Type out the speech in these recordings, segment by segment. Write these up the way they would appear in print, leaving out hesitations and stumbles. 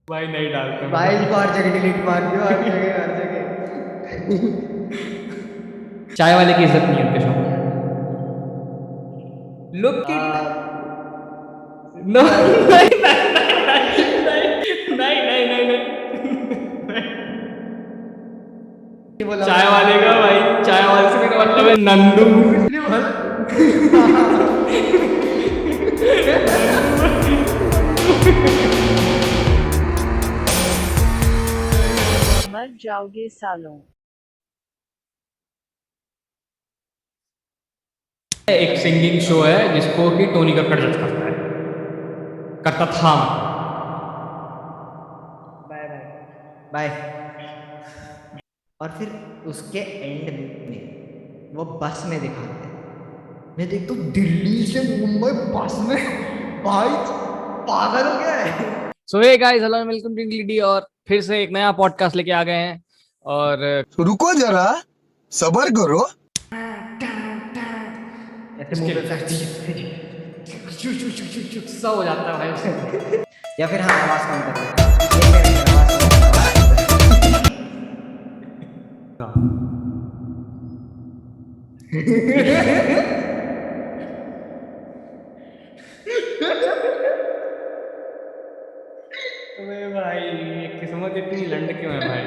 भाई नहीं डालते मैं भाई भाई। इसको हर जगह डिलीट मार दियो, हर जगह हर जगह। चाय वाले की इज्जत नहीं है उनके शो में। Look it. नो नहीं नहीं नहीं नहीं नहीं नहीं नहीं। नहीं बोला चाय मैंने, वाले नहीं का बोला। भाई, चाय वाले से मेरा मतलब है नंदू। कुछ नहीं बोला। मर जाओगे सालों। एक सिंगिंग शो है जिसको कि टोनी कक्कड़ जज करता है, करता था मतलब। Bye bye bye. और फिर उसके एंड में वो बस में दिखाते हैं, मैं देखता हूँ दिल्ली से मुंबई बस में। भाई पागल हो गया है। So hey guys, hello welcome to Inglidi, और फिर से एक नया पॉडकास्ट लेके आ गए हैं। और रुको जरा, सबर करो। ऐसे मुंह इसके पे फ्लैश सा हो जाता है भाई उसमें। या फिर हाँ, आवाज कम कर दे। ये कैरेक्टर आवाज कम कर, आवाज कम कर। अबे भाई, किस्मत इतनी लंड क्यों है भाई?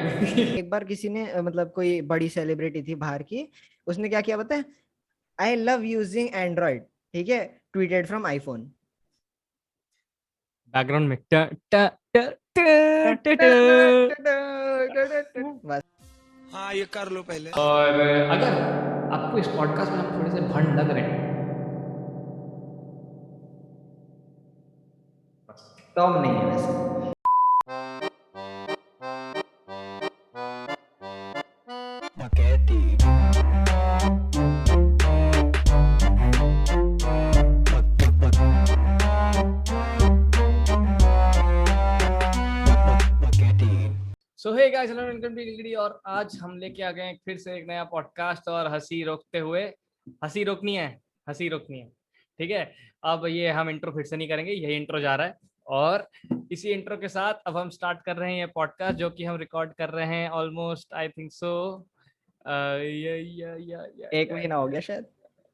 एक बार किसी ने मतलब कोई बड़ी सेलिब्रिटी थी बाहर की, उसने क्या किया पता है? आई लव यूजिंग एंड्रॉइड, ठीक है, ट्वीटेड फ्रॉम आईफोन। बैकग्राउंड में ट ट ट ट ट ट। बस। हाँ, ये कर लो पहले। और अगर आपको इस पॉडकास्ट में हम थोड़े से भंड लग रहे हैं, बस। टॉम नहीं है वैसे। So hey guys, hello welcome to Inglidi, और आज हम लेके आ गए हैं फिर से एक नया पॉडकास्ट। और हंसी रोकते हुए, हंसी रोकनी है, हंसी रोकनी है, ठीक है। अब ये हम इंट्रो फिर से नहीं करेंगे, यही इंट्रो जा रहा है। और इसी इंट्रो के साथ अब हम स्टार्ट कर रहे हैं ये पॉडकास्ट, जो कि हम रिकॉर्ड कर रहे हैं ऑलमोस्ट आई थिंक सो एक महीना हो गया शायद।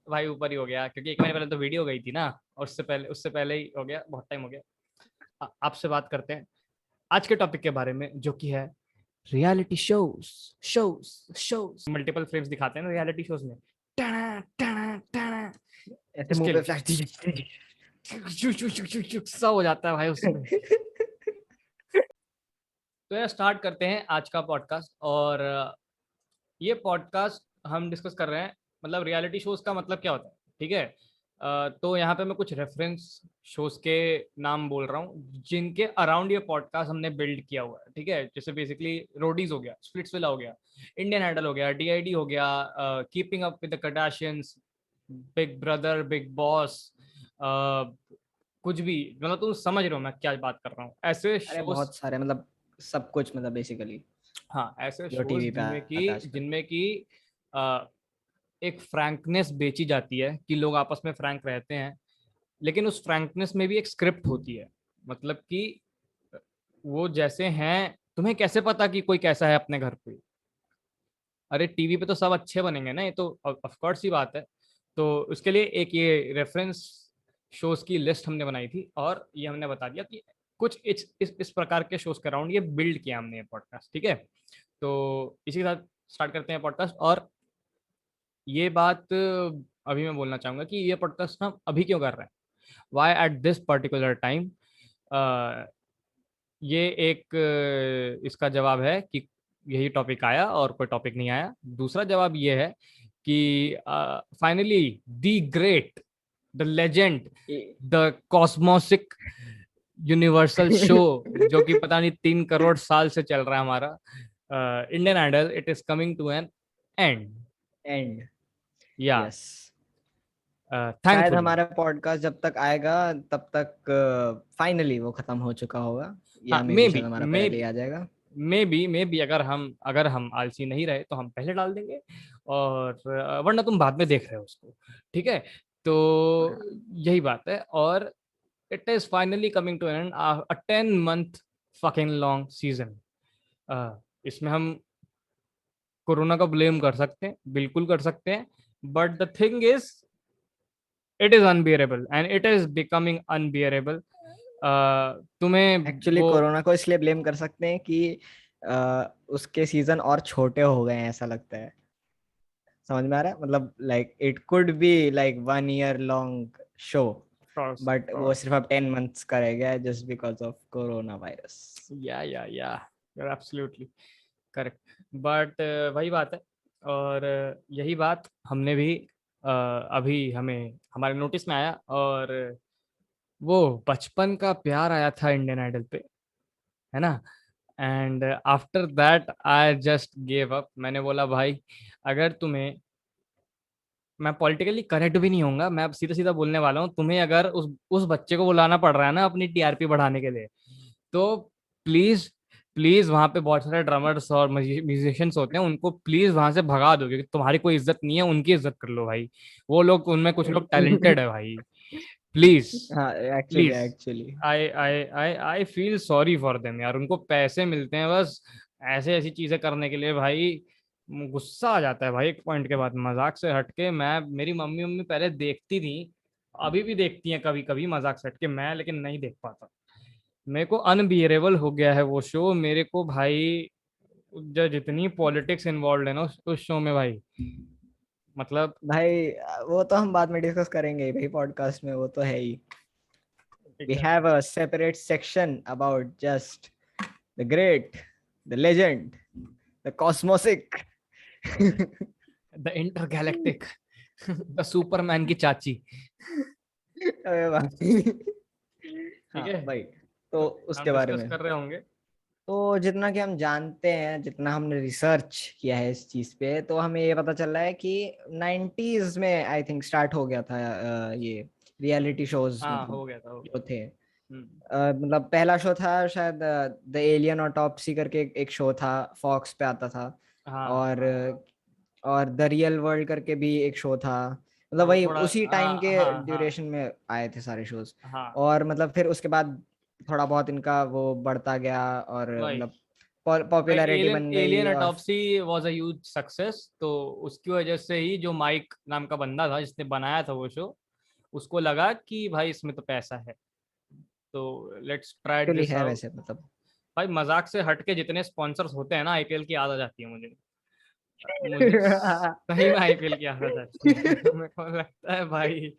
भाई ऊपर ही हो गया, क्योंकि एक महीने पहले तो वीडियो गई थी ना, और उससे पहले ही हो गया, बहुत टाइम हो गया। आपसे बात करते हैं आज के टॉपिक के बारे में, जो कि है reality shows. Shows shows multiple frames दिखाते हैं ना रियलिटी शोज में। टना, टना, टना। ऐसे मुंह उसके पे लिए फ्लैश। सा हो जाता है भाई उसमें। तो यार स्टार्ट करते हैं आज का पॉडकास्ट। और ये पॉडकास्ट हम डिस्कस कर रहे हैं, मतलब रियलिटी शोज का मतलब क्या होता है, ठीक है। तो यहाँ पे मैं कुछ रेफरेंस शोज के नाम बोल रहा हूँ जिनके अराउंड ये पॉडकास्ट हमने बिल्ड किया हुआ है, ठीक है। जैसे बेसिकली रोडीज हो गया, स्प्लिट्सविला हो गया, इंडियन आइडल हो गया, डीआईडी हो गया, keeping up with the Kardashians, big brother, big boss, कुछ भी, मतलब तुम समझ रहे हो मैं क्या बात कर रहा हूँ, ऐसे अरे शोज। बहुत सारे, मतलब सब कुछ, मतलब बेसिकली हाँ, ऐसे जो शोज टीवी पे जिनमें आता है की आजकल। जिनमें की एक फ्रैंकनेस बेची जाती है कि लोग आपस में फ्रैंक रहते हैं, लेकिन उस फ्रैंकनेस में भी एक स्क्रिप्ट होती है। मतलब कि वो जैसे हैं, तुम्हें कैसे पता कि कोई कैसा है अपने घर पे? अरे टीवी पे तो सब अच्छे बनेंगे ना, ये तो ऑफ कोर्स ही बात है। तो उसके लिए एक ये रेफरेंस शोज की लिस्ट हमने बनाई थी, और ये हमने बता दिया कि कुछ इस प्रकार के शोज के अराउंड ये बिल्ड किया हमने ये पॉडकास्ट, ठीक है। तो इसी के साथ स्टार्ट करते हैं पॉडकास्ट। और ये बात अभी मैं बोलना चाहूंगा कि ये पॉडकास्ट हम अभी क्यों कर रहे हैं, why at this particular time. ये एक इसका जवाब है कि यही टॉपिक आया और कोई टॉपिक नहीं आया। दूसरा जवाब ये है कि finally the great, the legend, the cosmic universal show, जो कि पता नहीं 3 करोड़ साल से चल रहा है हमारा, Indian Idol, it is coming to an end. End. या यस। शायद थैंकफुली, हमारा पॉडकास्ट जब तक आएगा तब तक फाइनली वो खत्म हो चुका होगा, हाँ या मे मे भी बी, शायद हमारा मे पहले ही आ जाएगा। मे बी अगर हम आलसी नहीं रहे तो हम पहले डाल देंगे। और वरना तुम बाद में देख रहे हो उसको, ठीक है। तो हाँ। यही बात है। और it is finally coming to an end, a 10 month fucking long season. इसमें हम कोरोना का ब्लेम कर सकते हैं, बिल्कुल कर सकते हैं, but the thing is it is unbearable and it is becoming unbearable. तुम्हें एक्चुअली वो कोरोना को इसलिए ब्लेम कर सकते हैं कि उसके सीजन और छोटे हो गए हैं, ऐसा लगता है. समझ में आ रहा है? मतलब like it could be like 1 year long show, but वो सिर्फ अब 10 months का रह गया है just because of corona virus. या you're absolutely करेक्ट. बट वही बात है. और यही बात हमने भी अभी हमें हमारे नोटिस में आया, और वो बचपन का प्यार आया था इंडियन आइडल पे, है ना. And after that I just gave up. मैंने बोला भाई, अगर तुम्हें, मैं पॉलिटिकली करेक्ट भी नहीं होऊंगा, मैं अब सीधा सीधा बोलने वाला हूँ, तुम्हें अगर उस बच्चे को बुलाना पड़ रहा है ना अपनी टीआरपी बढ़ाने के लिए, तो प्लीज प्लीज वहां पे बहुत सारे ड्रमर्स और म्यूजिशियंस होते हैं, उनको प्लीज वहां से भगा दो, क्योंकि तुम्हारी कोई इज्जत नहीं है, उनकी इज्जत कर लो भाई. वो लोग, उनमें कुछ लोग टैलेंटेड है भाई. प्लीज हाँ actually please. Actually I feel sorry for them यार. उनको पैसे मिलते हैं बस ऐसे ऐसी चीजें करने के लिए भाई. गुस्सा आ जाता है भाई एक पॉइंट के बाद. मजाक से हटके, मैं, मेरी मम्मी मम्मी पहले देखती थी, अभी भी देखती हैं कभी कभी मजाक से हटके, मैं लेकिन नहीं देख पाता. मेरे को अनबियरेबल हो गया है वो शो मेरे को भाई. जो जितनी पॉलिटिक्स इन्वॉल्व है ना उस शो में भाई, मतलब भाई, वो तो हम बाद में डिस्कस करेंगे ही भाई पॉडकास्ट में, वो तो है ही. We have a separate section about just the great, the legend, the cosmosic. The intergalactic, the Superman की चाची. अबे भाई. ठीक हाँ है भाई, तो उसके बारे डिस्कस में कर रहे होंगे. तो जितना कि हम जानते हैं, जितना हमने रिसर्च किया है इस चीज पे, तो हमें ये पता चल रहा है कि 90s में आई थिंक स्टार्ट हो गया था ये रियलिटी शोज, हाँ मतलब हो गया था, हो जो गया. थे. हम्म. मतलब पहला शो था शायद द एलियन ऑटोप्सी करके एक शो था, फॉक्स पे आता था. हाँ और हाँ और द रियल वर्ल्ड करके भी एक शो था. हाँ, मतलब वो वही थोड़ा, उसी टाइम हाँ के हाँ हाँ ड्यूरेशन में आए थे सारे शोज. हाँ. और मतलब फिर उसके बाद थोड़ा बहुत इनका वो बढ़ता गया, और वही मतलब भाई, पॉपुलैरिटी एलियन बन एलियन गई. और autopsy was a huge success, तो उसकी वजह से ही जो माइक नाम का बंदा था जिसने बनाया था वो शो, उसको लगा कि भाई इसमें तो पैसा है, तो लेट्स ट्राई एक्चुअली दिस है आउट. वैसे, मतलब. भाई मजाक से हट के जितने स्पॉन्सर्स होते हैं ना आईपीएल की याद आ जाती है मुझे. मुझे सही में आईपीएल की याद आ जाती है. मेरे को लगता है भाई,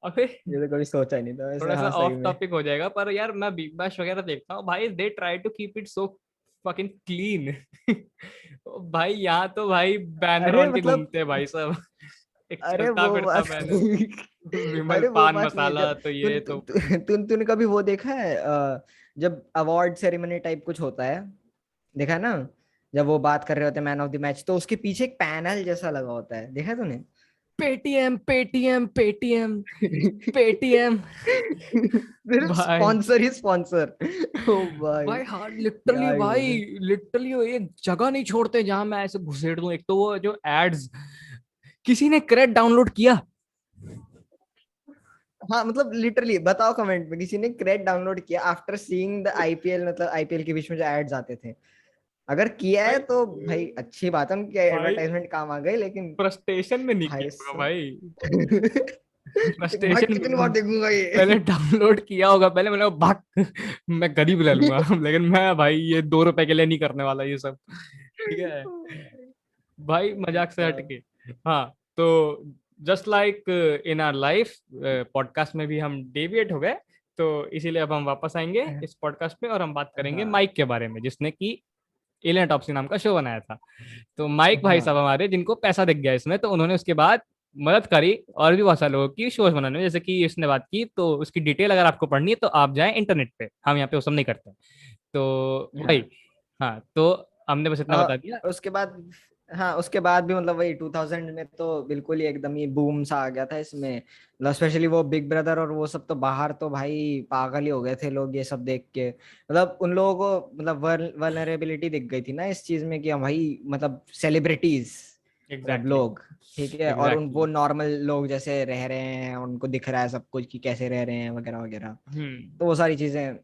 अबे ये तो कभी सोचा ही नहीं था वैसे. थोड़ा सा हाँ सही ऑफ में. टॉपिक हो जाएगा, पर यार मैं बिग बैश वगैरह देखता हूँ भाई, they try to keep it so fucking clean. भाई यहाँ तो भाई बैनर अरे बन के मतलब, घूमते हैं भाई सब. एक अरे चलता वो फिरता बात बैनर, विमल अरे वो पान बात नहीं. मसाला जब तो ये तो. तूने कभी वो देखा है जब अवार्ड सेरेमनी टाइप कुछ होता है, देखा है ना? जब वो बात कर रहे होते हैं मैन ऑफ द मैच, तो उसके पीछे एक पैनल जैसा लगा होता है, देखा है तूने? Paytm Paytm Paytm Paytm. सिर्फ भाई स्पॉन्सर ही स्पॉन्सर. ओ भाई, भाई हाँ क्या लिटरली ही भाई, बोले. लिटरली एक जगह नहीं छोड़ते जहां मैं ऐसे घुसेड़ दूं. एक तो वो जो एड्स, किसी ने क्रेड डाउनलोड किया? हाँ मतलब लिटरली बताओ कमेंट में, किसी ने क्रेड डाउनलोड किया आफ्टर सीइंग द आईपीएल? मतलब आईपीएल के बीच में जो एड्स आते थे, अगर किया है भाई तो भाई अच्छी बात है, उनकी भाई एडवर्टाइजमेंट काम आ गई, लेकिन फ्रस्ट्रेशन में नहीं भाई किया होगा भाई. भाई फ्रस्ट्रेशन कितनी बार देखूंगा ये. पहले डाउनलोड किया होगा, पहले मैंने कहा, भाग, मैं गरीब ले लूंगा. लेकिन मैं भाई ये 2 रुपए के लिए नहीं करने वाला ये सब. ठीक है भाई, मजाक से हटके. हाँ, तो just like in our life, podcast में भी हम डेविएट हो गए, तो इसीलिए अब हम वापस आएंगे इस पॉडकास्ट पे, और हम बात करेंगे हाँ माइक के बारे में, जिसने कि एलियन टॉप्सी नाम का शो बनाया था. तो माइक भाई हाँ साहब हमारे, जिनको पैसा दिख गया इसमें, तो उन्होंने उसके बाद मदद करी और भी बहुत सारे लोगों की शोज बनाने में. जैसे कि इसने बात की, तो उसकी डिटेल अगर आपको पढ़नी है तो आप जाएं इंटरनेट पे, हम यहाँ पे वो सब नहीं करते. तो भाई, हाँ. हाँ, तो हमने बस इतना बता दिया. उसके बाद, हाँ उसके बाद भी मतलब वही 2000 में तो बिल्कुल ही एकदम ही बूम सा आ गया था इसमें. मतलब स्पेशली वो बिग ब्रदर और वो सब, तो बाहर तो भाई पागल ही हो गए थे लोग ये सब देख के. मतलब उन लोगों को मतलब वल्नरेबिलिटी दिख गई थी ना इस चीज में, कि हम भाई मतलब सेलिब्रिटीज, मतलब एग्जैक्टली लोग, ठीक है, और उन वो एग्जैक्टली. नॉर्मल लोग जैसे रह रहे हैं, उनको दिख रहा है सब कुछ कि कैसे रह रहे हैं वगैरह वगैरह. हम्म. तो वो सारी चीजें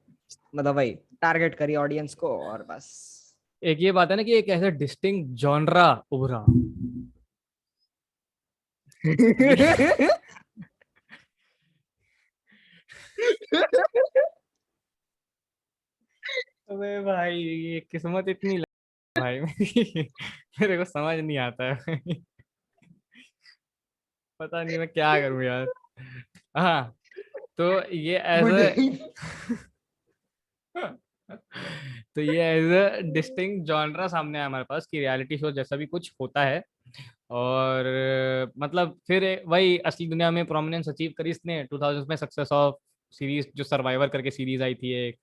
मतलब वही टारगेट करी ऑडियंस को और बस। एक ये बात है ना कि एक ऐसा डिस्टिंक्ट जॉनरा उभरा। ये अबे भाई, ये किस्मत इतनी भाई मेरी, मेरे को समझ नहीं आता है। पता नहीं मैं क्या करूं यार। हाँ, तो ये एज मुझे तो ये एज अ डिस्टिंक्ट जॉनरा सामने आया हमारे पास कि रियलिटी शो जैसा भी कुछ होता है। और मतलब फिर वही असली दुनिया में प्रोमिनेंस अचीव करी इसने 2000 में, सक्सेस ऑफ सीरीज जो सर्वाइवर करके सीरीज आई थी एक।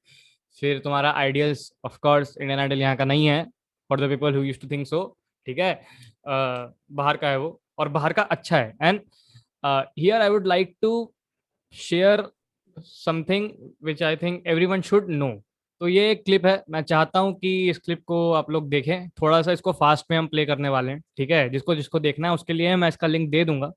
फिर तुम्हारा ideals, of course Indian Idol यहाँ का नहीं है, for the people who used to think so. ठीक है, बाहर का है वो, और बाहर का अच्छा है। And here I would like to share something which I think everyone should know. तो ये एक क्लिप है, मैं चाहता हूँ कि इस क्लिप को आप लोग देखें। थोड़ा सा इसको फास्ट में हम प्ले करने वाले हैं, ठीक है? जिसको जिसको देखना है उसके लिए मैं इसका लिंक दे दूंगा।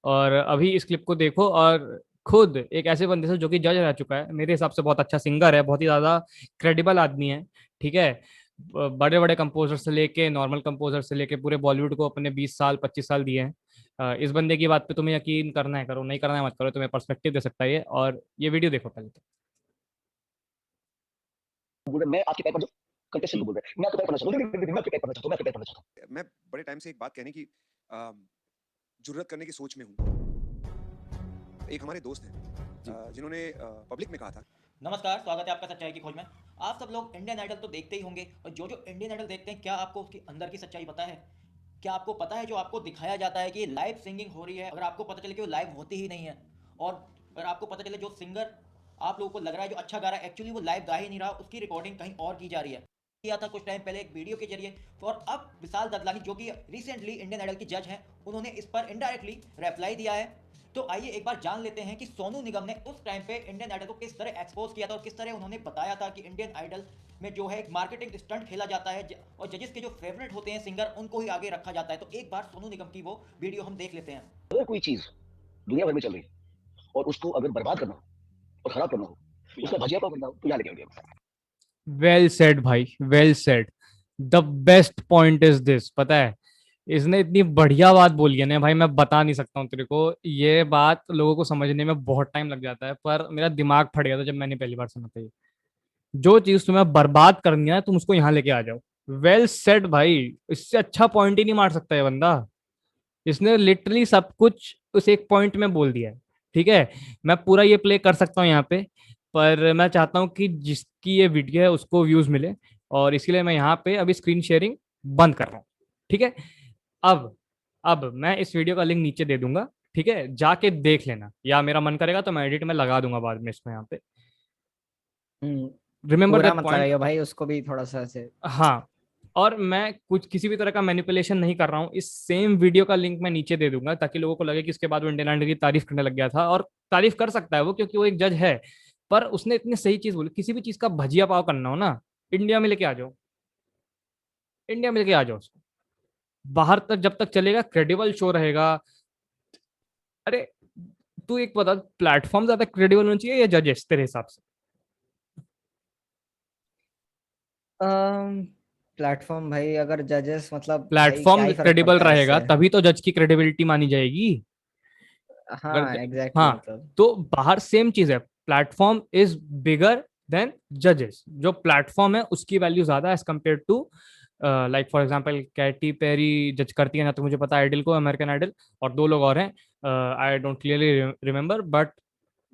और अभी इस क्लिप को देखो, और खुद एक ऐसे बंदे से जो कि जज रह चुका है, मेरे हिसाब से बहुत अच्छा सिंगर है, बहुत ही ज़्यादा क्रेडिबल आदमी है। ठीक है, बड़े बड़े कंपोजर से लेके नॉर्मल कंपोजर से लेके पूरे बॉलीवुड को अपने 20 साल 25 साल दिए हैं। इस बंदे की बात पे तुम्हें यकीन करना है करो, नहीं करना है मत करो, तुम्हें पर्सपेक्टिव दे सकता है ये। और ये वीडियो देखो पहले तो। बोल रहे मैं आपके पैर पर जो कंटेस्टेंट बोल रहे हैं मैं आपके पैर पड़ना चाहता हूँ मैं आपके पैर पड़ना चाहता हूँ मैं आपके पैर पड़ना चाहता हूँ मैं बड़े टाइम से एक बात कहने की जुर्रत करने की सोच में हूँ। एक हमारे दोस्त हैं जिन्होंने पब्लिक में कहा था। नमस्कार, स्वागत है आपका सच्चाई की खोज में। आप सब लोग इंडियन आइडल तो देखते ही होंगे, और जो जो इंडियन आइडल देखते हैं, क्या आपको उसके अंदर की सच्चाई पता है? क्या आपको पता है जो आपको दिखाया जाता है कि लाइव सिंगिंग हो रही है, अगर आपको पता चले कि वो लाइव होती ही नहीं है, और अगर आपको पता चले जो सिंगर आप लोगों को लग रहा है जो अच्छा गा रहा है, एक्चुअली वो लाइव गा ही नहीं रहा, उसकी रिकॉर्डिंग कहीं और की जा रही है। किया था कुछ टाइम पहले एक वीडियो के जरिए। और अब विशाल ददलानी जो कि रिसेंटली इंडियन आइडल की जज हैं, उन्होंने इस पर इनडायरेक्टली रिप्लाई दिया है। तो आइए एक बार जान लेते हैं कि सोनू निगम ने उस टाइम पे इंडियन आइडल को किस तरह एक्सपोज किया था, और किस तरह उन्होंने बताया था कि इंडियन आइडल में जो है एक मार्केटिंग स्टंट खेला जाता है, और जजेस के जो फेवरेट होते हैं सिंगर, उनको ही आगे रखा जाता है। तो एक बार सोनू निगम की वो वीडियो हम देख लेते हैं। अगर कोई चीज दुनिया भर में चल रही है और उसको अगर बर्बाद करना हो और खराब करना हो उसका भजिया पाव करना हो तो यहाँ लेके आओगे। वेल सेड भाई, well said. The best point is this, पता है इसने इतनी बढ़िया बात बोली है ना भाई, मैं बता नहीं सकता हूँ तेरे को। ये बात लोगों को समझने में बहुत टाइम लग जाता है, पर मेरा दिमाग फट गया था जब मैंने पहली बार सुना था ये। जो चीज तुम्हें बर्बाद करनी है तुम उसको यहाँ लेके आ जाओ। वेल सेड भाई, इससे अच्छा पॉइंट ही नहीं मार सकता ये बंदा। इसने लिटरली सब कुछ उस एक पॉइंट में बोल दिया है। ठीक है, मैं पूरा ये प्ले कर सकता हूँ यहाँ पे, पर मैं चाहता हूँ कि जिसकी ये वीडियो है उसको व्यूज मिले, और इसीलिए मैं यहाँ पे अभी स्क्रीन शेयरिंग बंद कर रहा हूँ। ठीक है, अब अब मैं इस वीडियो का लिंक नीचे दे दूंगा, ठीक है? जाके देख लेना, या मेरा मन करेगा तो मैं एडिट में लगा दूंगा बाद में इसको यहाँ पे। रिमेंबर पूरा दैट मत पॉइंट। लगाइए भाई, उसको भी थोड़ा सा ऐसे। हाँ, और मैं कुछ किसी भी तरह का मैनिपुलेशन नहीं कर रहा हूँ। इस सेम वीडियो का लिंक मैं नीचे दे दूंगा, ताकि लोगों को लगे कि इसके बाद वो इंडियन आइडल की तारीफ करने लग गया था। और तारीफ कर सकता है वो, क्योंकि वो एक जज है। पर उसने इतनी सही चीज बोली, किसी भी चीज का भजिया पाव करना हो ना, इंडिया में लेके आ जाओ, इंडिया में लेके आ जाओ उसको। बाहर तक जब तक चलेगा, क्रेडिबल शो रहेगा। अरे तू एक बता, प्लेटफॉर्म ज्यादा क्रेडिबल होना चाहिए या जजेस तेरे हिसाब से? प्लेटफॉर्म भाई, अगर जजेस मतलब भाई क्या प्लेटफॉर्म ही फर्क क्रेडिबल पड़ता है रहेगा इससे। तभी तो जज की क्रेडिबिलिटी मानी जाएगी। अगर हाँ एग्जैक्टली हाँ, मतलब। तो बाहर सेम चीज है, प्लेटफॉर्म इज बिगर देन जजेस। जो प्लेटफॉर्म है उसकी वैल्यू ज्यादा है as compare to, like for example Katy Perry जज करती है ना, तो मुझे पता है आइडल को, अमेरिकन आइडल, और दो लोग और हैं, I don't clearly remember, but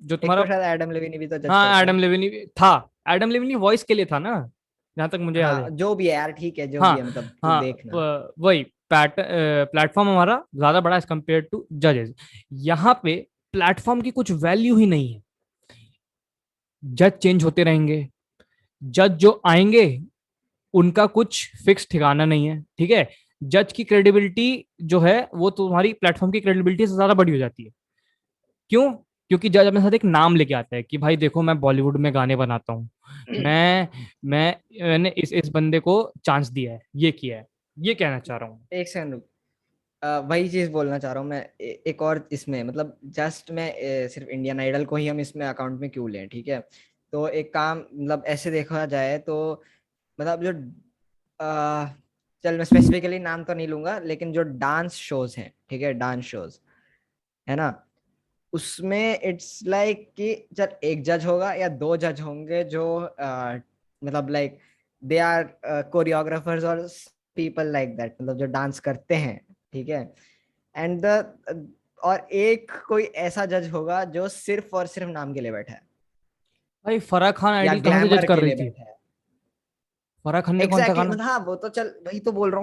जो एक तुम्हारा। तो शायद एडम लेविन भी तो जज हाँ, करता है। एडम लेविनी था। एडम लेविनी वॉइस के लिए था ना, जहां तक मुझे याद हाँ है। जो भी है यार, ठीक है जो हाँ भी है, मतलब तू हाँ, देखना। वही प्लेटफॉर्म हमारा ज्यादा बड़ा एज कम्पेयर टू जजेस। यहाँ पे प्लेटफॉर्म की कुछ वैल्यू ही नहीं है। जज चेंज होते रहेंगे, जज जो आएंगे उनका कुछ फिक्स ठिकाना नहीं है। ठीक है, जज की क्रेडिबिलिटी जो है वो तुम्हारी प्लेटफॉर्म की क्रेडिबिलिटी से ज्यादा बड़ी हो जाती है। क्यों? क्योंकि जज अपने साथ एक नाम लेके आता है कि भाई देखो मैं बॉलीवुड में गाने बनाता हूँ, मैंने इस बंदे को चांस दिया है, ये किया है, ये कहना चाह रहा हूँ। एक सेकंड रुक। वही चीज बोलना चाह रहा हूँ मैं। एक और इसमें मतलब जस्ट मैं सिर्फ इंडियन आइडल को ही हम इसमें अकाउंट में क्यों लें, ठीक है? तो एक काम, मतलब ऐसे देखा जाए तो, मतलब जो आ, चल मैं स्पेसिफिकली नाम तो नहीं लूंगा, लेकिन जो डांस शोज हैं, ठीक है, डांस शोज है ना, उसमें इट्स लाइक कि चल एक जज होगा या दो जज होंगे जो मतलब लाइक दे आर कोरियोग्राफर्स और पीपल लाइक दैट, मतलब जो डांस करते हैं, ठीक है। एंड द और एक कोई ऐसा जज होगा जो सिर्फ और सिर्फ नाम के लिए बैठा है भाई फराह खान या आइडल कहाँ से जज ग्लैमर कर के रही लिए थी? बैठा है। फराह खान ने कौन सा एग्जैक्टली गाना? मतलब हाँ, वो तो चल, वही तो बोल रहा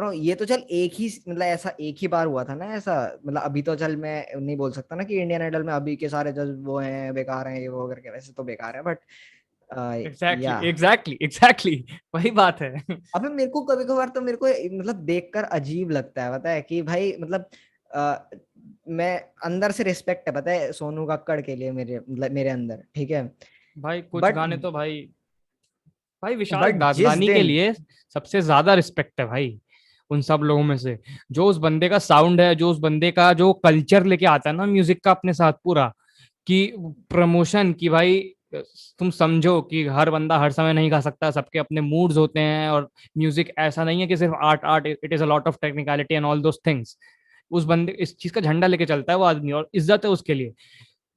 हूँ, ये तो चल एक ही, मतलब ऐसा एक ही बार हुआ था ना ऐसा, मतलब अभी तो चल मैं नहीं बोल सकता ना कि इंडियन आइडल में अभी के सारे जज वो हैं बेकार हैं, ये वो करके, वैसे तो बेकार है, बट एग्जैक्टली या एग्जैक्टली एग्जैक्टली वही बात है। अबे मेरे को कभी कभार तो मेरे को मतलब देखकर अजीब लगता है, पता है कि भाई मतलब अ, मैं अंदर से रिस्पेक्ट है, पता है, सोनू कक्कड़ के लिए, मेरे मतलब मेरे अंदर, ठीक है। भाई कुछ बट गाने तो भाई, भाई विशाल बट जिस दादलानी के दिन, लिए सबसे ज्यादा रिस्पेक्ट है भाई उन सब लोगों में से। जो उस बंदे का साउंड है, जो उस बंदे का जो कल्चर लेके आता है ना म्यूजिक का अपने साथ पूरा, कि प्रमोशन की भाई, तुम समझो कि हर बंदा हर समय नहीं गा सकता, सबके अपने मूड्स होते हैं, और म्यूजिक ऐसा नहीं है कि सिर्फ art art, it is a lot of technicality and all those things. उस बंदे इस चीज का झंडा लेके चलता है वो आदमी, और इज्जत है उसके लिए।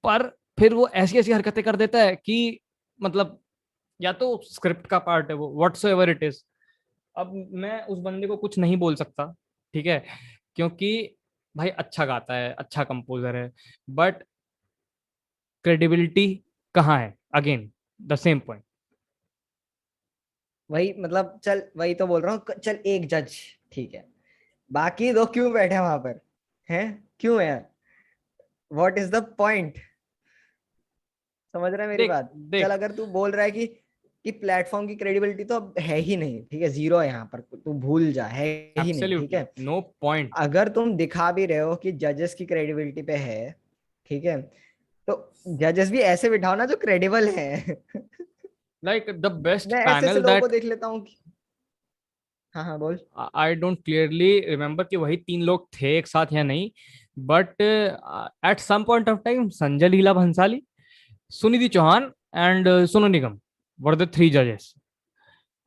पर फिर वो ऐसी ऐसी हरकतें कर देता है कि मतलब, या तो स्क्रिप्ट का पार्ट है वो, व्हाट्सो एवर इट इज। अब मैं उस बंदे को कुछ नहीं बोल सकता, ठीक है, क्योंकि भाई अच्छा गाता है, अच्छा कंपोजर है, बट क्रेडिबिलिटी कहाँ है? Again the same point. वही मतलब चल, वही तो बोल रहा हूँ, चल एक जज, ठीक है, बाकी दो क्यों बैठे हैं वहां पर, हैं, क्यों है, व्हाट इज द पॉइंट, समझ रहा है मेरी देख बात। चल देख अगर तू बोल रहा है कि प्लेटफॉर्म की क्रेडिबिलिटी तो अब है ही नहीं, ठीक है, जीरो है यहाँ पर, तू भूल जा, है ही नहीं, ठीक एब्सोल्युटली है। No point. अगर तुम दिखा भी रहे हो कि जजेस की क्रेडिबिलिटी पे है, ठीक है, तो जजेस भी ऐसे बिठाओ ना जो क्रेडिबल है। लाइक द बेस्ट मैं ऐसे ऐसे पैनल लोगों को दैट देख लेता हूँ हाँ हाँ बोल। आई डोंट क्लियरली रिमेम्बर कि वही तीन लोग थे एक साथ या नहीं, but at some point of time Sanjay Leela Bhansali, Sunidhi Chauhan and Sonu Nigam were the three जजेस।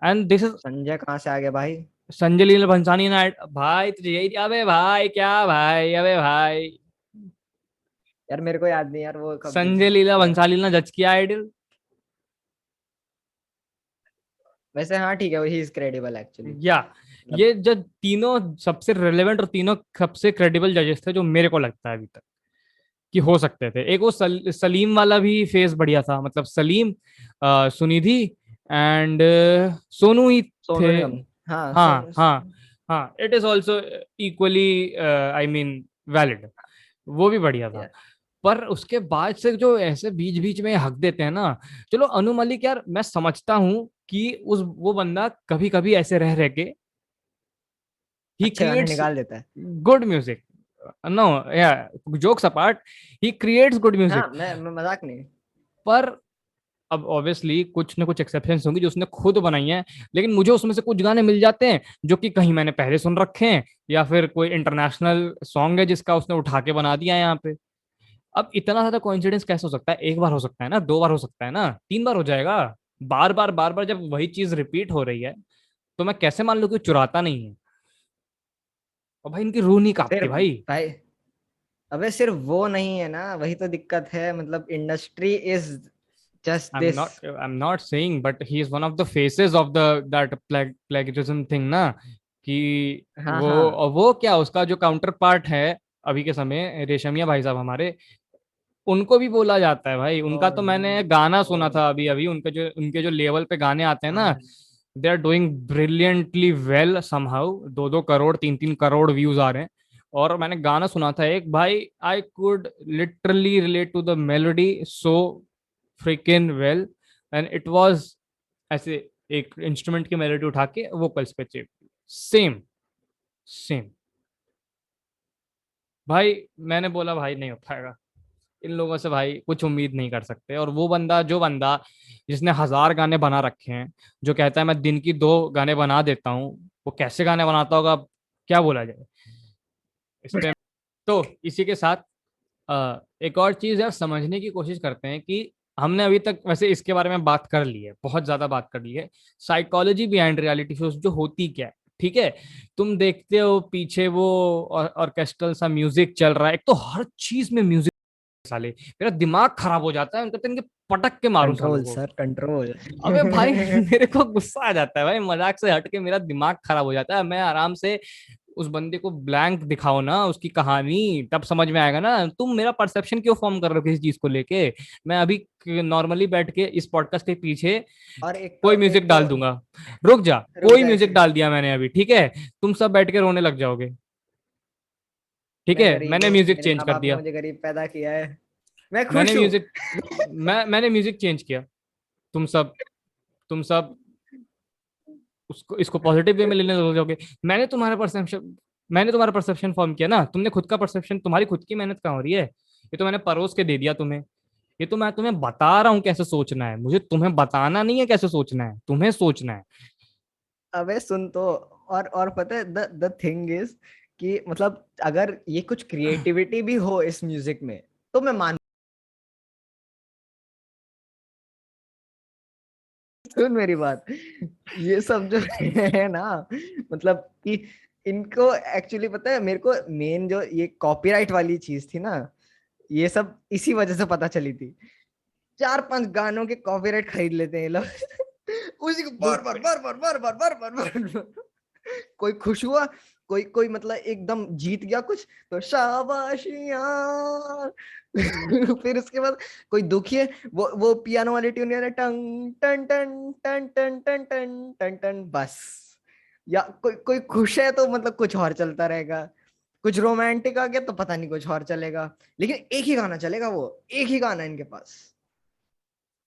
एंड दिस इज संजय कहाँ से आ गया भाई? संजय लीला भंसाली ना। भाई तुझे यही, अबे भाई क्या भाई, अबे भाई यार मेरे को याद नहीं यार, वो कब संजय लीला क्या। भंसाली ना जज किया आइडल। वैसे हाँ ठीक है, ही इज क्रेडिबल एक्चुअली, या मतलब ये जो तीनों सबसे रेलेवेंट और तीनों सबसे क्रेडिबल जजेस थे जो मेरे को लगता है अभी तक कि हो सकते थे। एक वो सलीम वाला भी फेस बढ़िया था, मतलब सलीम, सुनिधि एंड सोनू ही सोनू थे। निगम, हाँ हाँ हाँ हाँ, it is also equally I mean valid, वो भी बढ़िया था। यार पर उसके बाद से जो ऐसे बीच बीच में हक देते हैं ना, चलो अनु मलिक यार मैं समझता हूँ कि उस वो बंदा कभी कभी ऐसे रह रह के ही अच्छे गाने क्रिएट्स निकाल देता है। गुड म्यूजिक, नो या jokes apart, he creates good हाँ म्यूजिक। मैं मजाक नहीं। पर अब ऑब्वियसली कुछ ना कुछ एक्सेप्शंस होंगी जो उसने खुद बनाई हैं, लेकिन मुझे उसमें से कुछ गाने मिल जाते हैं जो कि कहीं मैंने पहले सुन रखे हैं, या फिर कोई इंटरनेशनल सॉन्ग है जिसका उसने उठा के बना दिया है यहाँ पे। अब इतना ज्यादा कोइंसिडेंस कैसे हो सकता है? एक बार हो सकता है ना, दो बार हो सकता है ना, तीन बार हो जाएगा? बार बार जब वही चीज रिपीट हो रही है तो मैं कैसे मान लूं कि वो चुराता नहीं है? और भाई इनकी रूह नहीं फिर कांपती भाई। भाई, अबे सिर्फ वो नहीं है ना, वही तो दिक्कत है, मतलब industry is just this. I'm not saying, but he is one of the faces of the that plagiarism thing ना, कि हाँ हाँ। वो क्या उसका जो काउंटर पार्ट है अभी के समय, रेशमिया भाई साहब हमारे, उनको भी बोला जाता है भाई। उनका तो मैंने गाना सुना था अभी अभी, उनके जो लेवल पे गाने आते हैं ना, हाँ they are doing brilliantly well somehow, दो दो करोड़ तीन तीन करोड़ व्यूज आ रहे हैं। और मैंने गाना सुना था एक भाई, I could literally relate to the melody so freakin well, and it was ऐसे एक इंस्ट्रूमेंट की मेलोडी उठा के वोकल्स पे चिप, सेम सेम। भाई मैंने बोला भाई नहीं हो पाएगा, इन लोगों से भाई कुछ उम्मीद नहीं कर सकते। और वो बंदा, जो बंदा जिसने 1000 गाने बना रखे हैं, जो कहता है मैं दिन की 2 गाने बना देता हूँ, वो कैसे गाने बनाता होगा? अब क्या बोला जाए इस पे। तो इसी के साथ एक और चीज है, समझने की कोशिश करते हैं कि हमने अभी तक वैसे इसके बारे में बात कर ली है, बहुत ज्यादा बात कर ली है, साइकोलॉजी बिहाइंड रियलिटी शोज जो होती क्या है। ठीक है, तुम देखते हो पीछे वो ऑर्केस्ट्रल सा म्यूजिक चल रहा है, एक तो हर चीज में म्यूजिक, साले मेरा दिमाग खराब हो जाता है उनका, तो इनके पटक के मारूं सालों कंट्रोल को। Sir, control. अबे भाई मेरे को गुस्सा आ जाता है भाई, मजाक से हट के मेरा दिमाग खराब हो जाता है। मैं आराम से उस बंदे को ब्लैंक दिखाओ ना उसकी कहानी, तब समझ में आएगा ना। तुम मेरा परसेप्शन क्यों फॉर्म कर रहे हो किसी चीज को लेके। मैं अभी नॉर्मली बैठ के इस पॉडकास्ट के पीछे और कोई म्यूजिक एक तो डाल दूंगा, रुक जा, रुक कोई जा एक म्यूजिक सेकंड। डाल दिया मैंने अभी, ठीक है, तुम सब बैठ के रोने लग जाओगे। ठीक मैं है, गरीब मैंने हूँ, म्यूजिक मेरे चेंज माँ कर बाप ने दिया, मुझे गरीब पैदा किया है, मैं मैंने खुश हूँ। म्यूजिक मैंने म्यूजिक चेंज किया। तुम सब उसको इसको पॉजिटिव वे में लेने लग जाओगे। मैंने तुम्हारा परसेप्शन मैंने तुम्हारा परसेप्शन फॉर्म किया ना, तुमने खुद का परसेप्शन, तुम्हारी खुद की मेहनत कहाँ हो रही है। ये तो मैंने परोस के दे दिया तुम्हें। ये तो मैं तुम्हें बता रहा हूँ कैसे सोचना है, मुझे तुम्हें बताना नहीं है कैसे सोचना है, तुम्हें सोचना है। अबे सुन तो, और पता है द थिंग इज कि मतलब अगर ये कुछ क्रिएटिविटी भी हो इस म्यूजिक में तो मैं मान। सुन मेरी बात, ये सब जो है ना, मतलब कि इनको एक्चुअली पता है मेरे को, मेन जो ये कॉपीराइट वाली चीज थी ना, ये सब इसी वजह से पता चली थी। 4-5 गानों के कॉपीराइट खरीद लेते हैं ये लोग उसी को बार बार बार बार बार बार बार बार बार। कोई खुश हुआ, कोई कोई मतलब एकदम जीत गया कुछ, तो शाबाशियां। फिर उसके बाद कोई दुखी है, वो पियानो वाली ट्यून है, टंग टन टन टन टन टन टन टन टन, बस। या कोई कोई खुश है तो मतलब कुछ और चलता रहेगा, कुछ रोमांटिक आ गया तो पता नहीं कुछ और चलेगा, लेकिन एक ही गाना चलेगा, वो एक ही गाना इनके पास,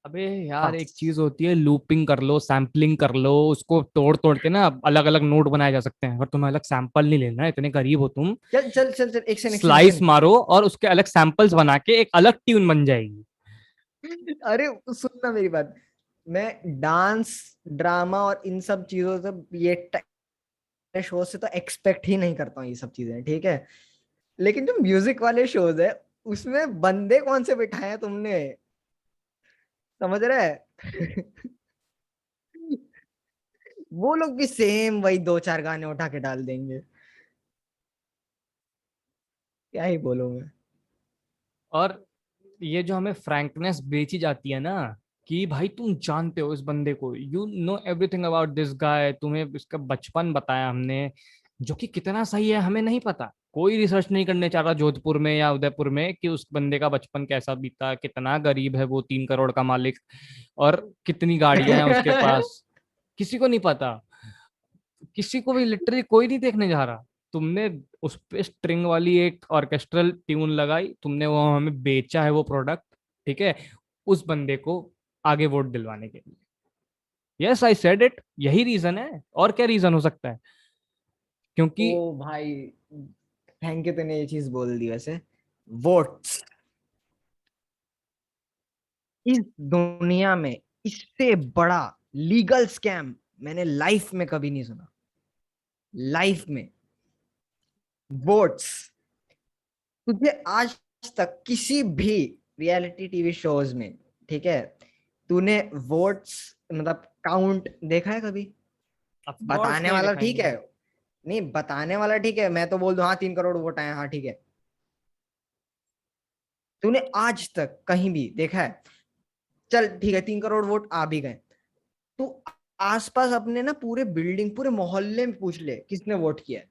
अबे यार एक बस। चीज होती है, लूपिंग कर लो, सैम्पलिंग कर लो, उसको तोड़ तोड़ के ना अलग अलग नोट बनाए जा सकते हैं। अगर तुम्हें अलग सैंपल नहीं लेना है, इतने गरीब हो तुम, चल चल चल चल, एक स्लाइस सेकंड। मारो और उसके अलग सैंपल्स बना के एक अलग ट्यून बन जाएगी। अरे सुनना मेरी बात, मैं डांस, ड्रामा और इन सब चीजों से, ये शो से तो एक्सपेक्ट ही नहीं करता हूँ ये सब चीजें, ठीक है। लेकिन जो म्यूजिक वाले शोज है, उसमें बंदे कौन से बिठाए हैं तुमने, समझ रहे है? वो लोग भी सेम वही 2-4 गाने उठा के डाल देंगे, क्या ही बोलूं मैं। और ये जो हमें फ्रैंकनेस बेची जाती है ना, कि भाई तुम जानते हो इस बंदे को, you know everything about this guy, तुम्हें इसका बचपन बताया हमने, जो कि कितना सही है हमें नहीं पता। कोई रिसर्च नहीं करने चाह रहा जोधपुर में या उदयपुर में कि उस बंदे का बचपन कैसा बीता, कितना गरीब है वो, 3 करोड़ का मालिक, और कितनी गाड़ियां हैं उसके पास, किसी को नहीं पता। किसी को भी लिटरली कोई नहीं देखने जा रहा। तुमने उस पे स्ट्रिंग वाली एक ऑर्केस्ट्रल ट्यून लगाई, तुमने वो हमें बेचा है वो प्रोडक्ट, ठीक है, उस बंदे को आगे वोट दिलवाने के लिए। यस आई सेड इट, यही रीजन है, और क्या रीजन हो सकता है। क्योंकि ओ भाई, थैंक यू तूने ये चीज बोल दी वैसे। वोट्स, इस दुनिया में इससे बड़ा लीगल स्कैम मैंने लाइफ में कभी नहीं सुना, लाइफ में। वोट्स, तुझे आज तक किसी भी रियलिटी टीवी शोज में, ठीक है, तूने वोट्स मतलब काउंट देखा है कभी? ऑफ कोर्स बताने नहीं वाला ठीक दिखाएंगे। है, नहीं बताने वाला ठीक है, मैं तो बोल दूं हाँ 3 करोड़ वोट आए, हाँ ठीक है। तूने आज तक कहीं भी देखा है? चल ठीक है, 3 करोड़ वोट आ भी गए, तू आसपास अपने ना पूरे बिल्डिंग, पूरे मोहल्ले में पूछ ले किसने वोट किया है।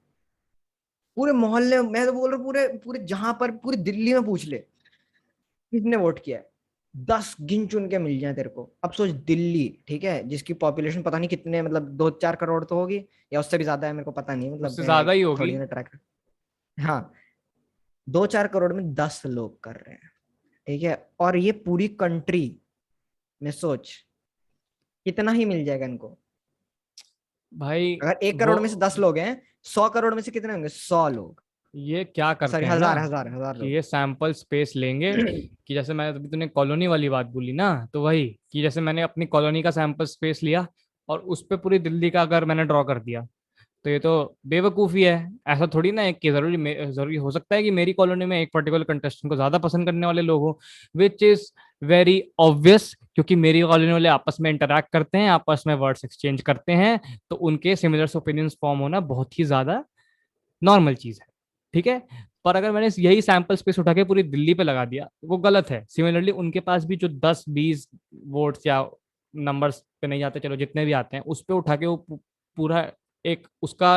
पूरे मोहल्ले, मैं तो बोल रहा हूँ पूरे पूरे जहां पर, पूरी दिल्ली में पूछ ले किसने वोट किया है, 10 गिन चुन के मिल जाए तेरे को। अब सोच, दिल्ली, ठीक है, जिसकी पॉपुलेशन पता नहीं कितने, मतलब 2-4 करोड़ तो होगी, या उससे भी ज्यादा है, मेरे को पता नहीं, मतलब उससे मैं ज्यादा ही होगी। थोड़ी ना ट्रैक। हाँ, 2-4 करोड़ में 10 लोग कर रहे हैं, ठीक है, और ये पूरी कंट्री में सोच कितना ही मिल जाएगा इनको। भाई अगर एक वो करोड़ में से 10 लोग हैं, 100 करोड़ में से कितने होंगे? 100 लोग, ये क्या करते सॉरी, हैं ना, हजार हजार हजार कि लोग। ये सैंपल स्पेस लेंगे, कि जैसे मैं अभी तूने कॉलोनी वाली बात बोली ना, तो वही कि जैसे मैंने अपनी कॉलोनी का सैंपल स्पेस लिया और उस पे पूरी दिल्ली का अगर मैंने ड्रॉ कर दिया, तो ये तो बेवकूफ़ी है। ऐसा थोड़ी ना है कि जरूरी हो सकता है कि मेरी कॉलोनी में एक पर्टिकुलर कंटेस्टेंट को ज्यादा पसंद करने वाले लोग हो, विच इज वेरी ऑब्वियस, क्योंकि मेरी कॉलोनी वाले आपस में इंटरेक्ट करते हैं, आपस में वर्ड्स एक्सचेंज करते हैं, तो उनके सिमिलर ओपिनियंस फॉर्म होना बहुत ही ज्यादा नॉर्मल चीज है। ठीक है। पर अगर मैंने यही सैंपल स्पेस उठा के पूरी दिल्ली पे लगा दिया, वो गलत है। सिमिलरली उनके पास भी जो 10-20 वोट्स या नंबर्स पे नहीं जाते, चलो जितने भी आते हैं उस पे उठा के वो पूरा एक उसका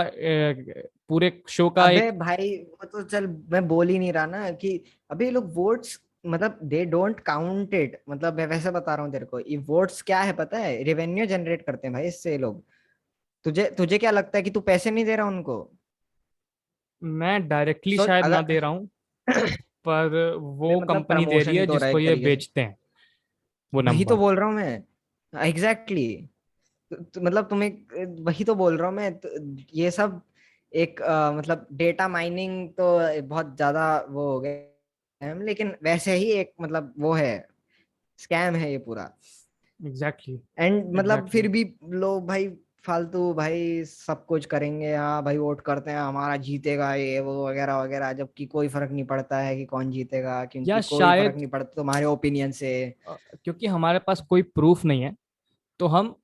पूरे शो का अबे एक। भाई वो तो चल, मैं बोल ही नहीं रहा ना कि अभी ये लोग वोट्स, मतलब दे डोंट काउंट इट, मतलब मैं वैसे बता रहा हूँ तेरे को, ये वोट्स क्या है पता है, रेवेन्यू जनरेट करते हैं भाई इससे ये लोग। तुझे तुझे क्या लगता है कि तू पैसे नहीं दे रहा उनको? मैं डायरेक्टली सोच शायद ना अगर दे रहा हूँ, पर बे वो मतलब कंपनी दे रही प्रमोशन ही है तो हो रहा है जिसको एक ये तरीके से। बेचते हैं वो वही तो नंबर। बोल रहा हूँ मैं, एग्जैक्टली मतलब तुम्हें वही तो बोल रहा हूँ मैं ये सब एक मतलब डेटा माइनिंग तो बहुत ज्यादा वो हो गया है, लेकिन वैसे ही एक मतलब वो है, स्कैम है ये पूरा। एग्जैक्टली। एंड मतलब एग्जैक्टली। फिर भी लोग भाई फालतू भाई सब कुछ करेंगे, हाँ भाई वोट करते हैं हमारा जीतेगा ये वो वगैरह वगैरह, जबकि कोई फर्क नहीं पड़ता है कि कौन जीतेगा, या क्योंकि कोई फर्क शायद नहीं पड़ता तुम्हारे ओपिनियन से। क्योंकि हमारे पास कोई प्रूफ नहीं है, तो हम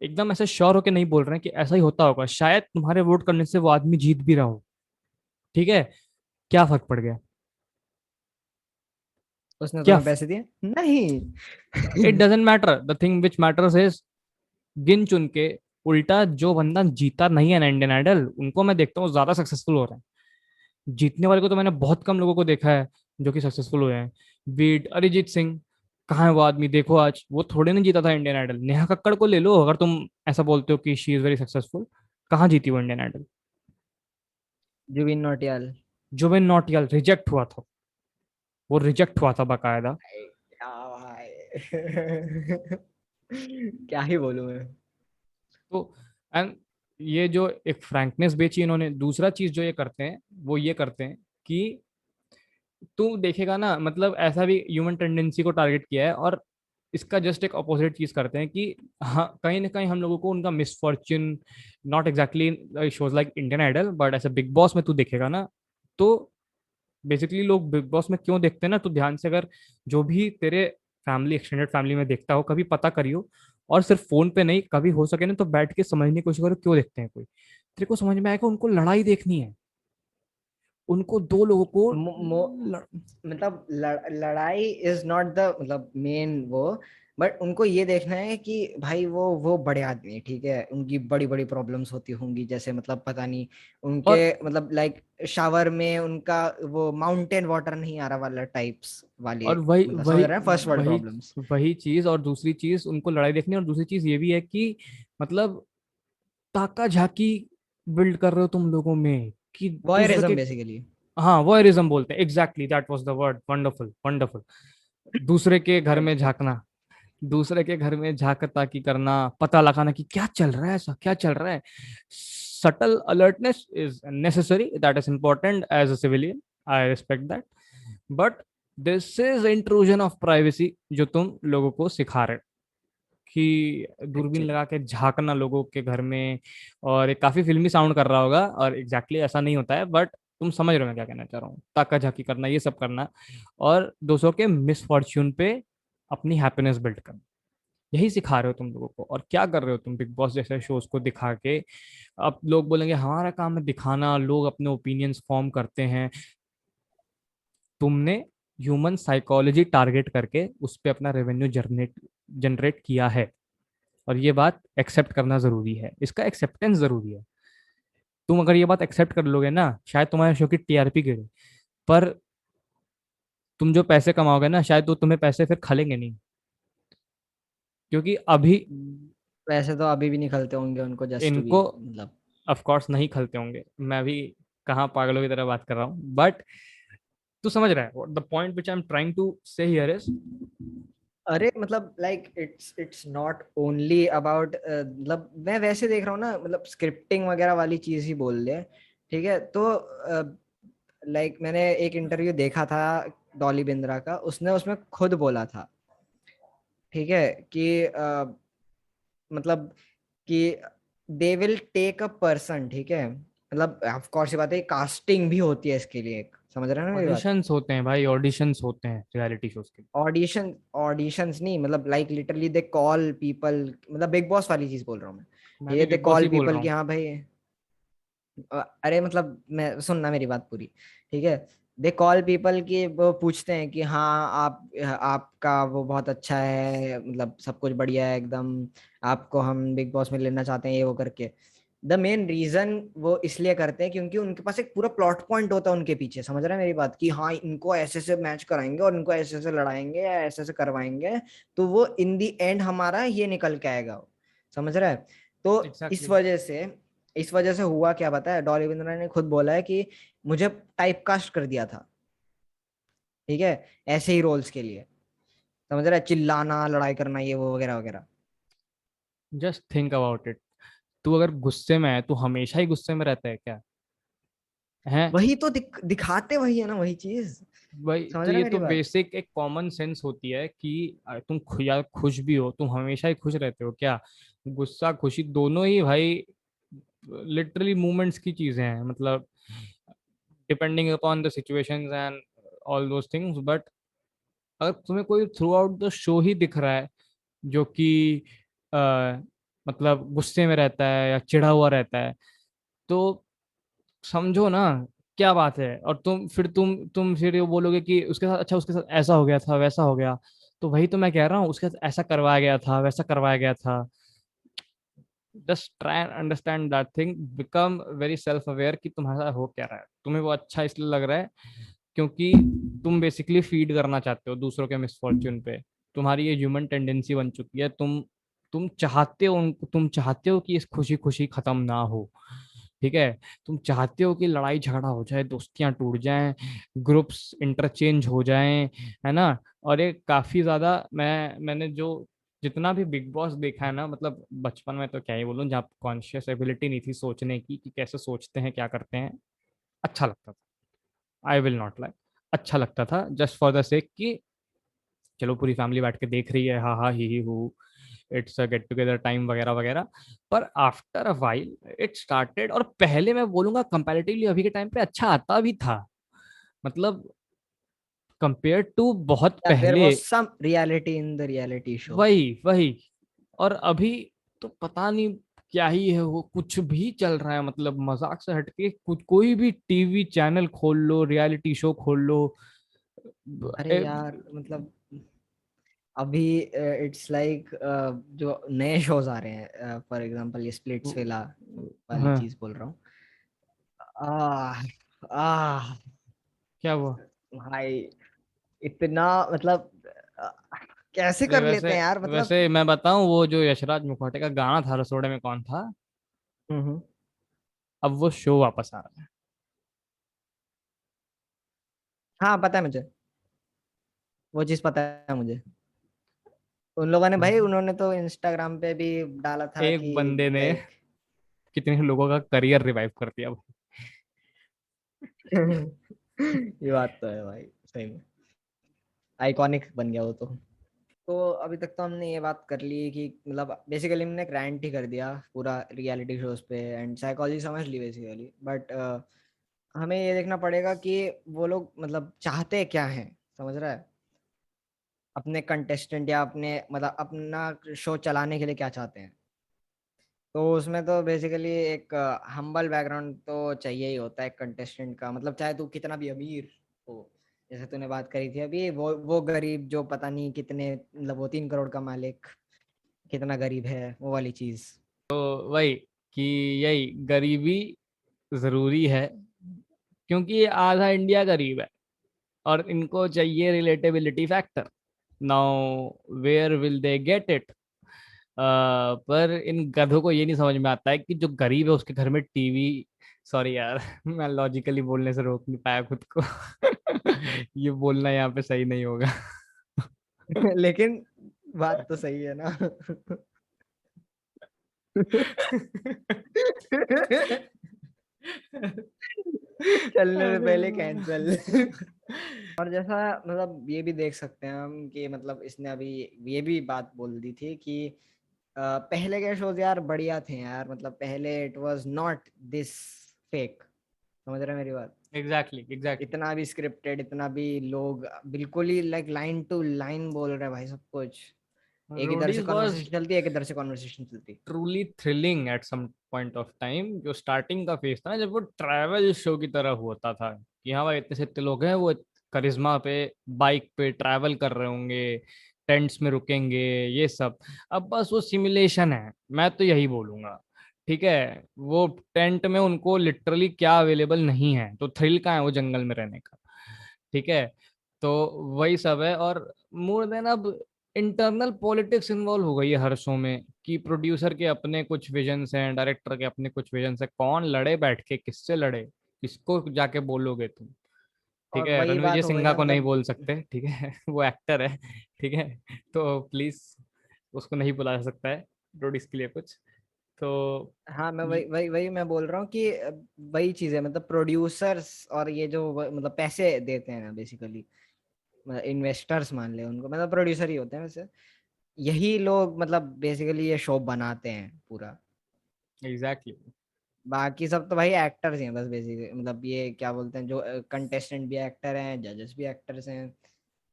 एकदम ऐसे श्योर होके नहीं बोल रहे हैं कि ऐसा ही होता होगा। शायद तुम्हारे वोट करने से वो आदमी जीत भी रहा हो। ठीक है। क्या फर्क पड़ गया? उसने क्या? तुम्हें पैसे दिए नहीं? It doesn't matter, the thing which matters is गिन चुन के। उल्टा जो बंदा जीता नहीं है ना इंडियन आइडल, उनको मैं देखता हूँ ज्यादा सक्सेसफुल हो रहे हैं। जीतने वाले को तो मैंने बहुत कम लोगों को देखा है जो कि सक्सेसफुल हुए हैं। बीट अरिजीत सिंह, कहाँ है वो आदमी? देखो आज वो थोड़े नहीं जीता था इंडियन आइडल। नेहा कक्कड़ को ले लो, अगर तुम ऐसा बोलते हो कि शी इज वेरी सक्सेसफुल, कहाँ जीती वो Indian Idol? Jubin Nautiyal. Jubin Nautiyal reject हुआ था, वो रिजेक्ट हुआ था बाकायदा। क्या भाई क्या ही बोलूं मैं। तो एंड ये जो एक फ्रैंकनेस बेची इन्होंने, दूसरा चीज जो ये करते हैं वो ये करते हैं कि तू देखेगा ना, मतलब ऐसा भी ह्यूमन टेंडेंसी को टारगेट किया है, और इसका जस्ट एक अपोजिट चीज करते हैं कि हाँ कहीं ना कहीं हम लोगों को उनका misfortune, not exactly shows like Indian Idol but ऐसे बिग बॉस में तू देखेगा ना, तो बेसिकली लोग बिग बॉस में क्यों देखते हैं ना, तो ध्यान से अगर जो भी तेरे फैमिली एक्सटेंडेड फैमिली में देखता हो, कभी पता करियो। और सिर्फ फोन पे नहीं, कभी हो सके ना तो बैठ के समझने की कोशिश करो क्यों देखते हैं कोई। तेरे को समझ में आएगा उनको लड़ाई देखनी है, उनको दो लोगों को मो, मो, मतलब लड़ाई इज नॉट द मतलब मेन वो, बट उनको ये देखना है कि भाई वो बड़े आदमी है, ठीक है, उनकी बड़ी बड़ी प्रॉब्लम्स होती होंगी, जैसे मतलब पता नहीं उनके और मतलब लाइक शावर में उनका वो माउंटेन वाटर नहीं आ रहा वाला टाइप्स वाली, और वही मतलब समझ वही रहे हैं फर्स्ट वर्ल्ड वही प्रॉब्लम्स। वही चीज, और दूसरी चीज उनको लड़ाई देखनी है, और दूसरी चीज ये भी है कि मतलब ताका झाकी बिल्ड कर रहे हो तुम लोगों में कि दूसरे के। Voyeurism basically. हाँ वॉयरिज्म बोलते हैं, exactly that was the word, wonderful wonderful. दूसरे के घर में झांकना, दूसरे के घर में झांक ताकी करना, पता लगाना कि क्या चल रहा है, ऐसा क्या चल रहा है। Subtle alertness is necessary, that is important as a civilian, I respect that, but this is intrusion of privacy जो तुम लोगों को सिखा रहे हो कि दूरबीन एक्चुअली लगा के झांकना लोगों के घर में। और एक काफी फिल्मी साउंड कर रहा होगा, और एग्जैक्टली ऐसा नहीं होता है, बट तुम समझ रहे हो मैं क्या कहना चाह रहा हूँ। ताका झाकी करना, ये सब करना, और दूसरों के मिसफॉर्च्यून पे अपनी हैप्पीनेस बिल्ड करना, यही सिखा रहे हो तुम लोगों को। और क्या कर रहे हो तुम बिग बॉस जैसे शोज को दिखा के? अब लोग बोलेंगे हमारा काम है दिखाना, लोग अपने ओपिनियंस फॉर्म करते हैं। तुमने ह्यूमन साइकोलॉजी टारगेट करके उस पर अपना रेवेन्यू जनरेट जनरेट किया है, और ये बात एक्सेप्ट करना जरूरी है, इसका एक्सेप्टेंस जरूरी है। तुम अगर ये बात एक्सेप्ट कर लोगे ना, शायद तुम्हारे शो की टीआरपी गिरे, पर तुम जो पैसे कमाओगे ना, शायद तो तुम्हें पैसे फिर खलेंगे नहीं, क्योंकि अभी वैसे तो अभी भी निकलते होंगे उनको जस्ट टू बी इनको मतलब। ऑफ कोर्स नहीं खलते होंगे। मैं भी कहाँ पागलों की तरह बात कर रहा हूँ, बट तू समझ रहा है the point which I am trying to say here is. अरे मतलब like it's not only about मतलब मैं वैसे देख रहा हूँ ना, मतलब स्क्रिप्टिंग वगैरह वाली चीज ही बोल ले, ठीक है, तो लाइक मैंने एक इंटरव्यू देखा था डॉली बिंद्रा का, उसने उसमें खुद बोला था, ठीक है, कि मतलब कि they will take a person, ठीक है, मतलब ऑफ कोर्स ये बात है, कास्टिंग भी होती है इसके लिए एक, समझ रहे हैं ना मेरी बात। ऑडिशंस होते हैं भाई, ऑडिशंस होते हैं रियलिटी शोज के। ऑडिशंस नहीं, मतलब like literally they call people, मतलब बिग बॉस वाली चीज बोल रहा हूँ मैं। मैं ठीक भी है, दे बिग बॉस कॉल ही बोल पीपल रहा कि हूँ। हाँ भाई, अरे मतलब मैं, सुनना मेरी बात पूरी, ठीक है। दे कॉल पीपल की, वो पूछते हैं कि हाँ आप, आपका वो बहुत अच्छा है, मतलब सब कुछ बढ़िया है एकदम, आपको हम बिग बॉस में लेना चाहते हैं, ये वो करके। द मेन रीजन वो इसलिए करते हैं क्योंकि उनके पास एक पूरा प्लॉट पॉइंट होता है उनके पीछे, समझ रहे हैं मेरी बात, कि हाँ इनको ऐसे से मैच कराएंगे और इनको ऐसे से लड़ाएंगे या ऐसे से करवाएंगे, तो वो इन दी एंड हमारा ये निकल के आएगा, समझ रहा है। तो एग्जैक्टली। इस वजह से हुआ क्या पता है, डॉली बिंद्रा ने खुद बोला है कि मुझे टाइपकास्ट कर दिया था, ठीक है, ऐसे ही रोल्स के लिए, समझ रहा है, चिल्लाना, लड़ाई करना, ये वो वगैरह वगैरह। Just think about it. तू अगर गुस्से में है, तू हमेशा ही गुस्से में रहता है क्या? है? वही तो दिखाते वही है ना, वही चीज, भाई समझ तो रहा है ये मेरी तो बात। बेसिक एक कॉमन सेंस होती है कि तुम या खुश भी हो, तुम हमेशा ही खुश रहते हो क्या? गुस्सा खुशी दोनों ही भाई लिटरली मूवमेंट्स की चीजें हैं, मतलब depending upon the situations and all those things. But अगर तुम्हें कोई थ्रू आउट द शो ही दिख रहा है जो कि अ, मतलब गुस्से में रहता है या चिढ़ा हुआ रहता है, तो समझो ना क्या बात है। और तुम फिर ये बोलोगे कि उसके साथ अच्छा, उसके साथ ऐसा हो गया था, वैसा हो गया। तो वही तो मैं कह रहा हूँ, उसके साथ ऐसा करवाया गया था, वैसा करवाया गया था। Just try and understand that thing, become very self aware कि तुम्हारे साथ हो क्या रहा है। तुम्हें वो अच्छा इसलिए लग रहा है क्योंकि तुम बेसिकली फीड करना चाहते हो दूसरों के मिसफॉर्च्यून पे। तुम्हारी ये ह्यूमन टेंडेंसी बन चुकी है। तुम चाहते हो तुम चाहते हो कि इस खुशी खुशी खत्म ना हो, ठीक है। तुम चाहते हो कि लड़ाई झगड़ा हो जाए, दोस्तियां टूट जाएं, ग्रुप्स इंटरचेंज हो जाएं, है ना। और ये काफी ज्यादा मैंने जो जितना भी बिग बॉस देखा है ना, मतलब बचपन में तो क्या ही बोलूं, जहाँ कॉन्शियस एबिलिटी नहीं थी सोचने की कि कैसे सोचते हैं, क्या करते हैं, अच्छा लगता था। आई विल नॉट लाई, अच्छा लगता था जस्ट फॉर द सेक कि चलो पूरी फैमिली बैठ के देख रही है, हा हा he who, it's a get together time वगैरह वगैरह। पर after a while it started, और पहले मैं बोलूंगा कंपैरेटिवली अभी के टाइम पे अच्छा आता भी था, मतलब कंपेयर टू बहुत देयर पहले। Was some reality in the reality show. वही वही। और अभी तो पता नहीं क्या ही है, वो कुछ भी चल रहा है, मतलब मजाक से हटके कुछ, कोई भी टीवी चैनल खोल लो, रियलिटी शो खोल लो। अरे यार मतलब अभी इट्स लाइक जो नए शोज आ रहे हैं, फॉर एग्जांपल ये स्प्लिट्स वाली हाँ, चीज बोल रहा हूँ। आह आह क्या हुआ? भाई, इतना मतलब अ, कैसे अरे कर वैसे, लेते हैं यार, मतलब। वैसे मैं बताऊं, वो जो यशराज मुखोटे का गाना था रसोड़े में कौन था, हम्म। अब वो शो वापस आ रहा है। हाँ पता है मुझे, वो चीज पता है मुझे। उन लोगों ने भाई, उन्होंने तो इंस्टाग्राम पे भी डाला था एक कि बंदे ने लाइक कितने लोगों का करियर रिवाइव कर दिया भाई। ये बात तो है भाई, सही में आइकॉनिक बन गया वो तो अभी तक तो हमने ये बात कर ली कि मतलब बेसिकली हमने एक रैंट ही कर दिया पूरा रियलिटी शोज पे, एंड साइकोलॉजी समझ ली बेसिकली, बट हमें ये देखना पड़ेगा कि वो लोग मतलब चाहते क्या हैं, समझ रहा है, अपने कंटेस्टेंट या अपने मतलब अपना शो चलाने के लिए क्या चाहते हैं। तो उसमें तो बेसिकली एक हम्बल बैकग्राउंड तो चाहिए ही होता है कंटेस्टेंट का, मतलब चाहे तू कितना भी अमीर हो, जैसे तूने बात करी थी अभी, वो गरीब जो पता नहीं कितने, मतलब वो 3 करोड़ का मालिक कितना गरीब है, वो वाली चीज। तो वही कि यही गरीबी जरूरी है, क्योंकि ये आधा इंडिया गरीब है और इनको चाहिए relatability factor. Now where will they get it? पर इन गधों को ये नहीं समझ में आता है कि जो गरीब है उसके घर में टीवी, सॉरी यार मैं लॉजिकली बोलने से रोक नहीं पाया खुद को ये बोलना यहाँ पे सही नहीं होगा लेकिन बात तो सही है ना। चलने से अरे पहले वाह। कैंसल। और जैसा मतलब ये भी देख सकते हैं हम कि मतलब इसने अभी ये भी बात बोल दी थी कि पहले के शोज यार बढ़िया थे यार, मतलब पहले it was not this fake, समझ रहे हैं मेरी बात? Exactly exactly. इतना भी स्क्रिप्टेड, इतना भी लोग बिल्कुल ही लाइक लाइन टू लाइन बोल रहे हैं भाई सब कुछ। एक इधर से रोडीज वाज कॉन्वर्सेशन चलती है, एक इधर से कॉन्वर्सेशन चलती truly thrilling at some point of time. जो स्टार्टिंग का फेज था ना, जब वो ट्रैवल शो की तरह होता था कि हाँ भाई इतने से इतने लोग हैं, वो करिश्मा पे बाइक पे ट्रैवल कर रहे होंगे, टेंट्स में रुकेंगे, ये सब। अब बस वो सिमुलेशन है, मैं तो यही बोलूंगा। ठीक है, वो टेंट में उनको लिटरली क्या अवेलेबल नहीं है, तो थ्रिल कहाँ है वो जंगल में रहने का। ठीक है, तो वही सब है। और मोर देन अब इंटरनल पॉलिटिक्स इन्वॉल्व हो गई है हर शो में, कि प्रोड्यूसर के अपने कुछ विजन्स हैं, डायरेक्टर के अपने कुछ विजन्स हैं, कौन लड़े बैठ के, किससे लड़े, किसको जाके बोलोगे तुम। ठीक और है, वही रणविजय बात हो गई सिन्हा ना को नहीं मतलब। बोल सकते, ठीक है वो एक्टर है। ठीक है, तो प्लीज उसको नहीं बुला सकता है रोडीज के लिए कुछ। तो हाँ, मैं वही वही वही मैं बोल रहा हूँ कि वही चीज है, मतलब प्रोड्यूसर्स और ये जो मतलब पैसे देते हैं ना बेसिकली, इन्वेस्टर्स मान ले उनको, मतलब प्रोड्यूसर ही होते हैं वैसे, यही लोग मतलब बेसिकली ये शो बनाते हैं पूरा। एग्जैक्टली। बाकी सब तो भाई एक्टर्स ही हैं बस बेसिकली, मतलब ये क्या बोलते हैं, जो कंटेस्टेंट भी एक्टर हैं, जजेस भी एक्टर्स हैं,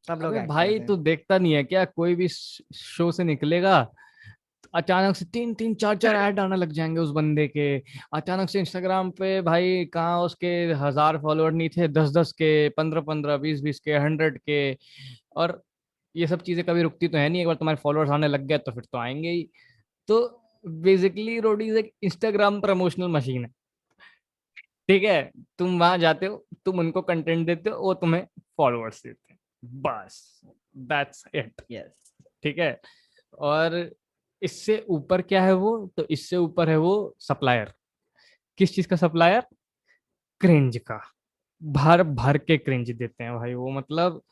सब लोग अबे एक्टर्स भाई हैं। तू देखता नहीं है क्या, कोई भी शो से निकलेगा, अचानक से तीन तीन चार चार ऐड आने लग जाएंगे उस बंदे के। अचानक से इंस्टाग्राम पे भाई कहाँ उसके 1,000 फॉलोअर नहीं थे, 10-10 के, 15-15, 20-20 के, 100 के। और ये सब चीजें कभी रुकती तो है नहीं, एक बार तुम्हारे फॉलोअर्स आने लग गए तो फिर तो आएंगे ही। तो बेसिकली रोडीज एक इंस्टाग्राम प्रमोशनल मशीन है। ठीक है, तुम वहां जाते हो, तुम उनको कंटेंट देते हो, वो तुम्हें फॉलोअर्स देते हैं, बस दैट्स इट। यस। ठीक है, और इससे ऊपर क्या है वो, तो इससे ऊपर है वो सप्लायर। किस चीज का सप्लायर? क्रिंज का। भर भर के क्रिंज देते हैं भाई वो, मतलब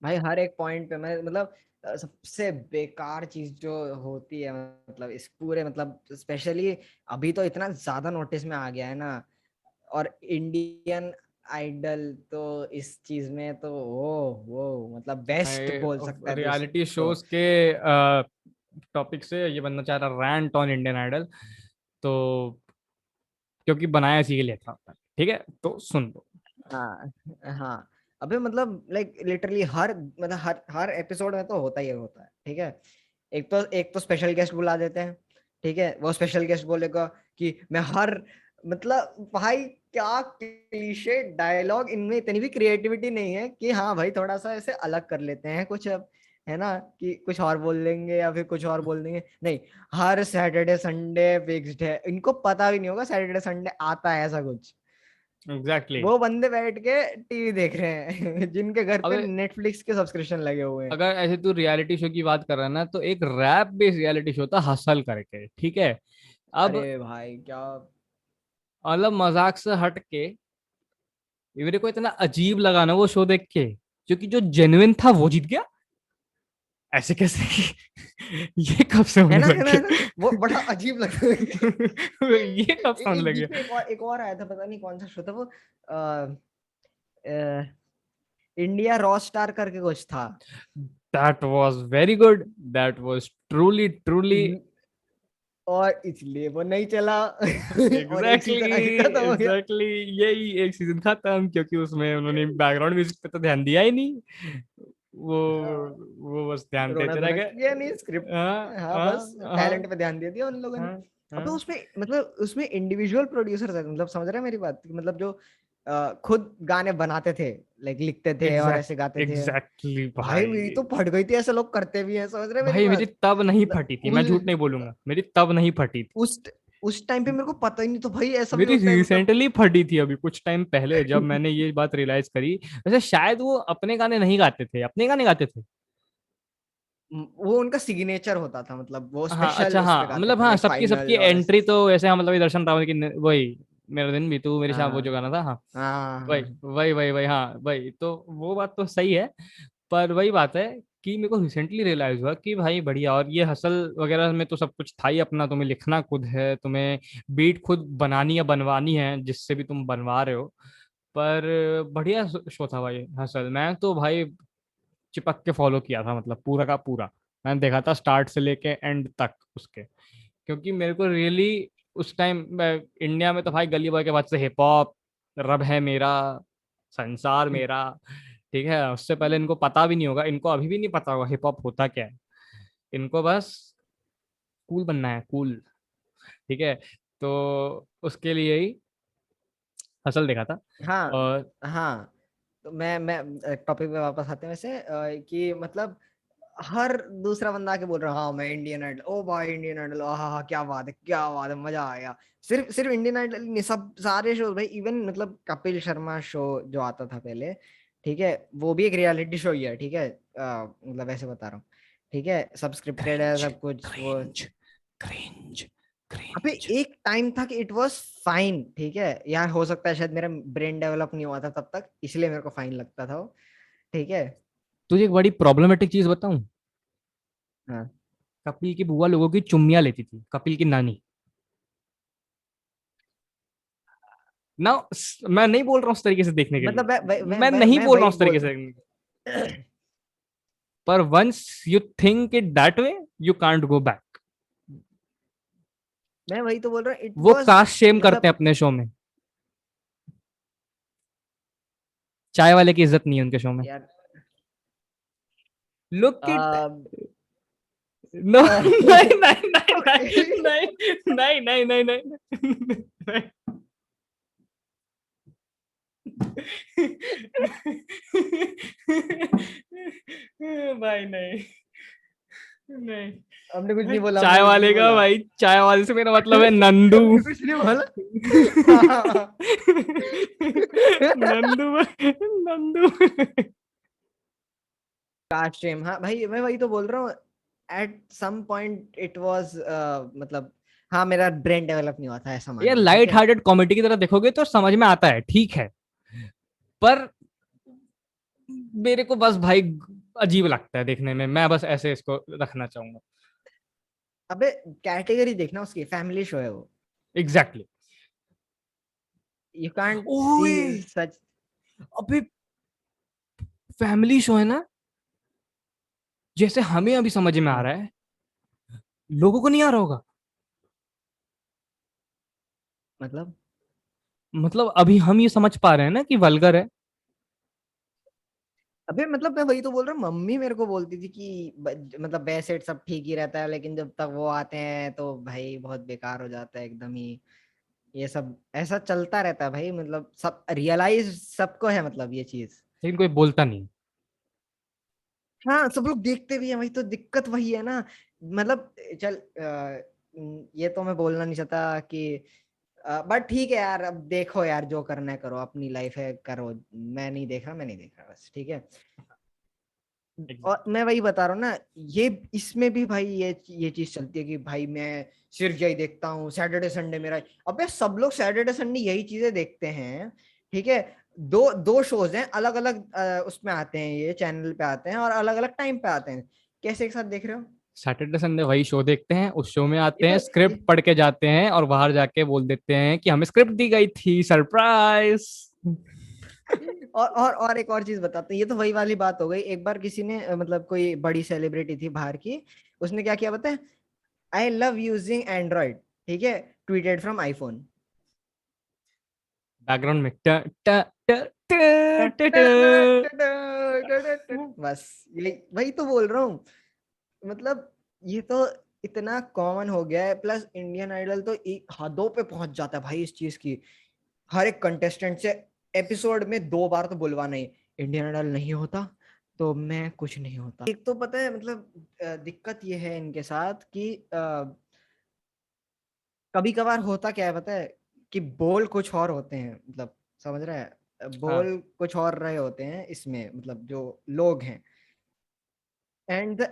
भाई हर एक पॉइंट पे मैं मतलब सबसे बेकार चीज जो होती है, मतलब इस पूरे मतलब स्पेशली अभी तो इतना ज्यादा नोटिस में आ गया है ना, और इंडियन आइडल तो इस चीज में तो वो मतलब बेस्ट भाई बोल सकता है दोस्त रियलिटी तो। शोज के टॉपिक से ये बनना चाह रहा रैंट ऑन इंडियन आइडल। तो क्योंकि बनाया इसी के लिए था, ठीक है, तो सुन लो। हाँ हाँ। अबे मतलब लाइक लिटरली हर मतलब हर एपिसोड में तो होता ही होता है, ठीक है। एक तो स्पेशल गेस्ट बुला देते हैं, ठीक है, वो स्पेशल गेस्ट बोलेगा कि मैं हर मतलब भाई क्या क्लीशे डायलॉग, इनमें इतनी भी क्रिएटिविटी नहीं है कि हाँ भाई थोड़ा सा ऐसे अलग कर लेते हैं कुछ, अब है ना कि कुछ और बोल देंगे या फिर कुछ और बोल देंगे, नहीं। हर सैटरडे संडे फिक्स्ड है, इनको पता भी नहीं होगा सैटरडे संडे आता है ऐसा कुछ। एग्जैक्टली वो बंदे बैठ के टीवी देख रहे हैं जिनके घर पे exactly. नेटफ्लिक्स के सब्सक्रिप्शन लगे हुए हैं। अगर ऐसे तू रियलिटी शो की बात कर रहा है ना, तो एक रैप बेस्ड रियलिटी शो था हसल करके, ठीक है। अब अरे भाई क्या। मतलब मजाक से हट के, ये मेरे को इतना अजीब लगा ना वो शो देख के, क्योंकि जो जेन्युइन था वो जीत गया। ऐसे कैसे ये कब से होने लग है ना, गया? वो बड़ा अजीब लगता है। ये कब से होने एक लग बीच में गया? एक और आया था, पता नहीं कौन सा शो था वो, इंडिया रॉ स्टार करके कुछ था। That was very good, that was truly truly. इन- और इसलिए वो नहीं चला और एक एग्जैक्टली सीजन आगे खत्म हो गया। एग्जैक्टली, यही एक सीजन खत्म, क्योंकि उसमें उन्होंने बैकग्राउंड म्यूजिक पे तो ध्यान दिया ही नहीं। वो हाँ, वो बस ध्यान रोना देते रह धोना किया नहीं, गए। स्क्रिप्ट। हाँ हाँ बस हाँ हाँ टैलेंट पे ध्यान दे दिया उन लोगों ने। हाँ अबे हाँ। उसमें मतलब उसमें इंडिविजुअल प्रोड्यूसर है, मतलब समझ रहे हैं मेरी बात, मतलब जो खुद गाने बनाते थे, लाइक लिखते थे और ऐसे गाते थे। एग्जैक्टली भाई मेरी भाई। तो फट गई थी, ऐसे लोग करते भी हैं, समझ रहे हैं मेरी भाई मेरी बात। तब नहीं मतलब फटी थी, मैं झूठ नहीं बोलूंगा, मेरी तब नहीं फटी थी। उस उस टाइम पे मेरे को पता ही नहीं तो भाई ऐसा भी मेरी होता है मतलब। रिसेंटली फटी थी, अभी कुछ टाइम पहले जब मैंने ये बात रियलाइज करी। वैसे शायद वो अपने गाने नहीं गाते थे, अपने गाने गाते थे। वो उनका सिग्नेचर होता था, मतलब वो हाँ स्पेशल अच्छा, उस पे हाँ गाते मतलब थे, हाँ, लाइक सबकी सबकी फाइनल और ऐसे। एंट्री तो ऐसे, हाँ मतलब ये दर्शन रावल की वही मेरा दिन भी तू मेरी शाम, वो जो हाँ गाना था, हाँ वही हाँ वही वही वही, हाँ वही तो, वो बात तो सही है। पर वही बात है कि मेरे को रिसेंटली रियलाइज हुआ कि भाई बढ़िया, और ये हसल वगैरह में तो सब कुछ था ही अपना, तुम्हें लिखना खुद है, तुम्हें बीट खुद बनानी या बनवानी है, जिससे भी तुम बनवा रहे हो। पर बढ़िया शो था भाई हसल, मैं तो भाई चिपक के फॉलो किया था, मतलब पूरा का पूरा। मैंने देखा था स्टार्ट से लेके एंड तक उसके, क्योंकि मेरे को रियली उस टाइम इंडिया में तो भाई गली बॉय के बाद से हिप हॉप, रब है मेरा, संसार मेरा, ठीक है, उससे पहले इनको पता भी नहीं होगा, इनको अभी भी नहीं पता होगा हिप हॉप होता क्या है। इनको बस कूल बनना है, कूल, ठीक है। तो उसके लिए ही हसल देखा था। हाँ और हाँ। तो मैं टॉपिक पे वापस आते हैं वैसे कि मतलब हर दूसरा बंदा आके बोल रहा है हाँ मैं इंडियन आइडल, ओ भाई इंडियन आइडल, हाँ क्या बात है, क्या बात है, मजा आया। सिर्फ सिर्फ इंडियन आइडल नहीं, सब सारे शो भाई, इवन मतलब कपिल शर्मा शो जो आता था पहले, ठीक है, वो भी एक रियलिटी शो ही है, ठीक है, मतलब ऐसे बता रहा हूँ, ठीक है, सब्सक्रिप्टेड है क्रिंज सब कुछ वो। क्रिंज क्रिंज अबे क्रिंज। एक टाइम था कि इट वाज फाइन, ठीक है, यार हो सकता है शायद मेरा ब्रेन डेवलप नहीं हुआ था तब तक, इसलिए मेरे को फाइन लगता था वो, ठीक है। तुझे एक बड़ी प्रॉब्लमेटिक चीज बताऊं, हाँ कपिल की बुआ लोगों की चुम्मियां लेती थी, कपिल की नानी ना। मैं नहीं बोल रहा हूँ उस तरीके से देखने के लिए, मतलब मैं नहीं मैं बोल रहा वही हूँ उस तरीके बोल से, पर once you think it that way you can't go back. मैं वही तो बोल रहा हूँ, इट वो वाज कास्ट शेम करते मतलब हैं अपने शो में, चाय वाले की इज्जत नहीं है उनके शो में। यार लुक इट, आ, नो नहीं नहीं नहीं नहीं नहीं नहीं नहीं नहीं भाई नहीं, नहीं हमने कुछ भाई, नहीं बोला, हमने चाय कुछ नहीं वाले का, बोला। भाई चाय वाले से मेरा मतलब है नंदू। हमने कुछ नहीं बोला। नंदू, नंदू। कास्ट शेम, हाँ भाई मैं वही तो बोल रहा हूँ, at some point it was मतलब हाँ मेरा ब्रेन डेवलप नहीं हुआ था, ऐसा मान यार लो, ठीक लाइट है। हार्टेड कॉमेडी की तरह देखोगे तो समझ में आता है, ठीक है, पर मेरे को बस भाई अजीब लगता है देखने में, मैं बस ऐसे इसको रखना चाहूंगा। अबे कैटेगरी देखना उसकी, फैमिली शो है वो, exactly exactly. You can't see ओए, सच। अबे फैमिली शो है ना, जैसे हमें अभी समझ में आ रहा है, लोगों को नहीं आ रहा होगा। मतलब मतलब अभी हम ये समझ पा रहे हैं ना कि वल्गर है। अबे मतलब मैं वही तो बोल रहा हूँ, मम्मी मेरे को बोलती थी कि मतलब बेसेट सब ठीक ही रहता है, लेकिन जब तक वो आते हैं तो भाई बहुत बेकार हो जाता है एकदम ही, ये सब ऐसा चलता रहता है भाई, मतलब सब रियलाइज सबको है मतलब ये चीज। लेकिन कोई बोलता नहीं। हाँ सब लोग देखते भी हैं, वही तो दिक्कत वही है ना, मतलब चल ये तो मैं बोलना नहीं चाहता कि बट ठीक है यार, अब देखो यार जो करना है करो, अपनी लाइफ है करो, मैं नहीं देख रहा, मैं नहीं देख रहा, बस ठीक है। और एग्जैक्टली। मैं वही बता रहा हूँ ना, ये इसमें भी भाई ये चीज चलती है कि भाई मैं सिर्फ यही देखता हूँ, सैटरडे संडे मेरा। अबे सब लोग सैटरडे संडे यही चीजें देखते हैं, ठीक है, दो दो शोज हैं अलग अलग, उसमें आते हैं, ये चैनल पे आते हैं और अलग अलग टाइम पे आते हैं, कैसे एक साथ देख रहे हो? सैटरडे संडे वही शो देखते हैं, उस शो में ये आते हैं, तो स्क्रिप्ट पढ़ के जाते हैं और बाहर जाके बोल देते हैं कि हमें स्क्रिप्ट दी गई थी, सरप्राइज। और एक और चीज बताते हैं, ये तो वही वाली बात हो गई, एक बार किसी ने मतलब कोई बड़ी सेलिब्रिटी थी बाहर की, उसने क्या किया पता है, आई लव यूजिंग एंड्रॉइड, ठीक है, ट्वीटेड फ्रॉम आईफोन। बैकग्राउंड में ट ट ट ट ट ट। बस यही वही तो बोल रहा हूँ, मतलब ये तो इतना कॉमन हो गया है, प्लस इंडियन आइडल तो हदों पे पहुंच जाता है भाई इस चीज की, हर एक कंटेस्टेंट से एपिसोड में 2 बार तो बुलवाना ही, इंडियन आइडल नहीं होता तो मैं कुछ नहीं होता। एक तो पता है मतलब दिक्कत ये है इनके साथ कि कभी कभार होता क्या है पता है, कि बोल कुछ और होते हैं, मतलब समझ रहा है, हाँ बोल कुछ और रहे होते हैं इसमें, मतलब जो लोग हैं, and the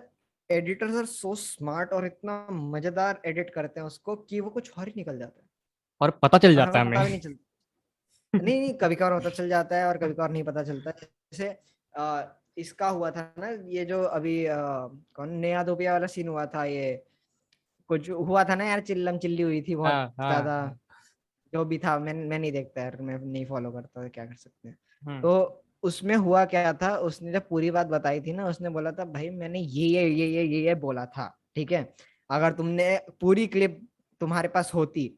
editors are so smart और इतना मजेदार एडिट करते हैं उसको कि वो कुछ और ही निकल जाता है, और पता चल और जाता हमें है पता भी हमें। नहीं चलता। नहीं नहीं, कभी कभार पता चल जाता है और कभी कभार नहीं पता चलता है, जैसे इसका हुआ था ना, ये जो अभी कौन नया धोपिया वाला सीन हुआ था, ये कुछ हुआ था ना यार, चिल्लम चिल्ली हुई थी बहुत हाँ हाँ ज्यादा, हाँ। जो भी था, मैं नहीं देखता यार, मैं नहीं फॉलो करता, क्या कर सकते हैं। हम्म। तो उसमें हुआ क्या था, उसने जब पूरी बात बताई थी ना, उसने बोला था भाई मैंने ये बोला था, ठीक है। अगर तुमने पूरी क्लिप तुम्हारे पास होती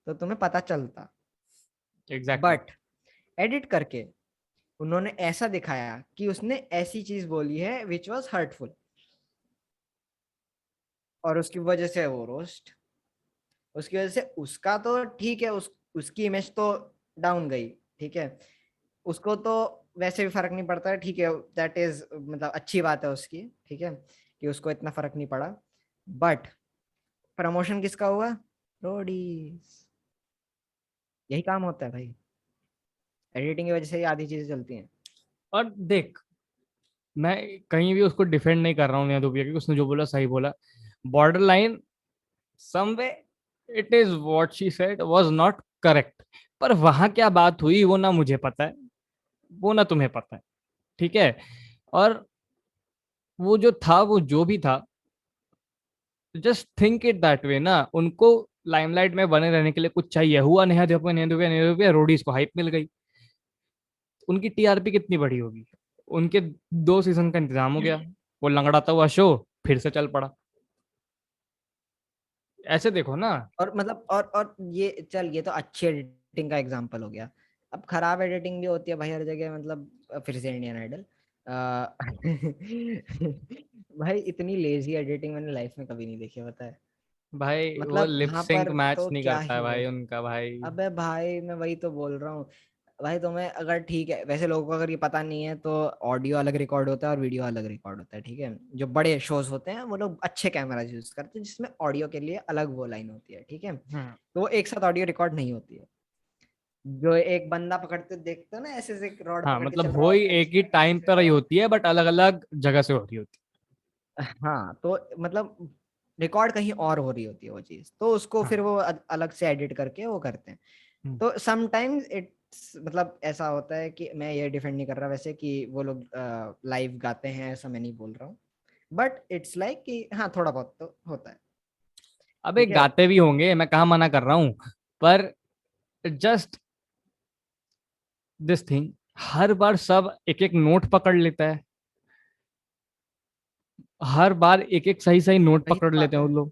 तो तुम्हें पता चलता। एग्जैक्टली। बट एडिट करके उन्होंने ऐसा दिखाया कि उसने ऐसी चीज बोली है विच वॉज हर्टफुल, और उसकी वजह से वो रोस्ट, उसकी वजह से उसका तो ठीक है, उसकी इमेज तो डाउन गई, ठीक है। उसको तो वैसे भी फर्क नहीं पड़ता है, ठीक है, दैट इज मतलब अच्छी बात है उसकी, ठीक है, कि उसको इतना फर्क नहीं पड़ा। बट प्रमोशन किसका हुआ? रोडीज। यही काम होता है भाई, एडिटिंग की वजह से ही आधी चीजें चलती हैं। और देख, मैं कहीं भी उसको डिफेंड नहीं कर रहा हूँ नेहा धूपिया की, उसने जो बोला सही बोला। Border line someway it is what she said was not correct, पर वहां क्या बात हुई वो ना मुझे पता है, वो ना तुम्हें पता है, ठीक है। और वो जो था, वो जो भी था, जस्ट थिंक इट दैट वे ना। उनको लाइमलाइट में बने रहने के लिए कुछ चाहिए, हुआ नेहा धूपिया, नेहा धूपिया रोडीज को हाइप मिल गई, उनकी टीआरपी कितनी बड़ी होगी, उनके 2 सीजन का इंतजाम हो गया, वो लंगड़ाता हुआ शो फिर से चल पड़ा। ऐसे देखो ना। और मतलब और ये चल, ये तो अच्छी एडिटिंग का एग्जांपल हो गया। अब खराब एडिटिंग भी होती है भाई हर जगह, मतलब फिर से इंडियन आइडल। भाई इतनी लेजी एडिटिंग मैंने लाइफ में कभी नहीं देखी है, पता है। भाई वो मतलब लिप वहां सिंक पर मैच तो नहीं क्या करता है ही भाई बोल। उनका भाई। अबे भाई मैं वही तो बोल रहा हूँ। भाई तुम्हें अगर ठीक है, वैसे लोगों को अगर ये पता नहीं है तो ऑडियो अलग रिकॉर्ड होता है और वीडियो अलग रिकॉर्ड होता है, ठीक है। जो बड़े शोज होते हैं वो लोग अच्छे कैमरा यूज करते हैं जिसमें ऑडियो के लिए अलग वो लाइन होती है, ठीक है। हम्म। तो वो एक साथ ऑडियो रिकॉर्ड नहीं होती है। जो एक बंदा पकड़ते देखते हो ना, ऐसे ऐसे रॉड हाँ, पकड़ के चल मतलब रहा वो ही होता है एक ही जिसमें ऐसे टाइम ऐसे पर ही रॉड। होती है, बट अलग अलग जगह से हो रही होती हाँ तो मतलब रिकॉर्ड कहीं और हो रही होती है वो चीज, तो उसको है। फिर हाँ। वो अलग से एडिट करके वो करते हैं। हम्म। तो समटाइम्स इट्स मतलब ऐसा होता है कि मैं ये डिफेंड नहीं कर रहा वैसे कि वो लोग लाइव गाते हैं, ऐसा मैं नहीं बोल रहा हूँ। बट इट्स लाइक कि हाँ थोड़ा बहुत तो होता है, अबे ठीक है। गाते भी होंगे, मैं कहाँ मना कर रहा हूँ, पर जस्ट दिस थिंग, हर बार सब एक एक नोट पकड़ लेता है, हर बार एक एक सही सही नोट वही पकड़ तो लेते बात हैं वो है। लोग।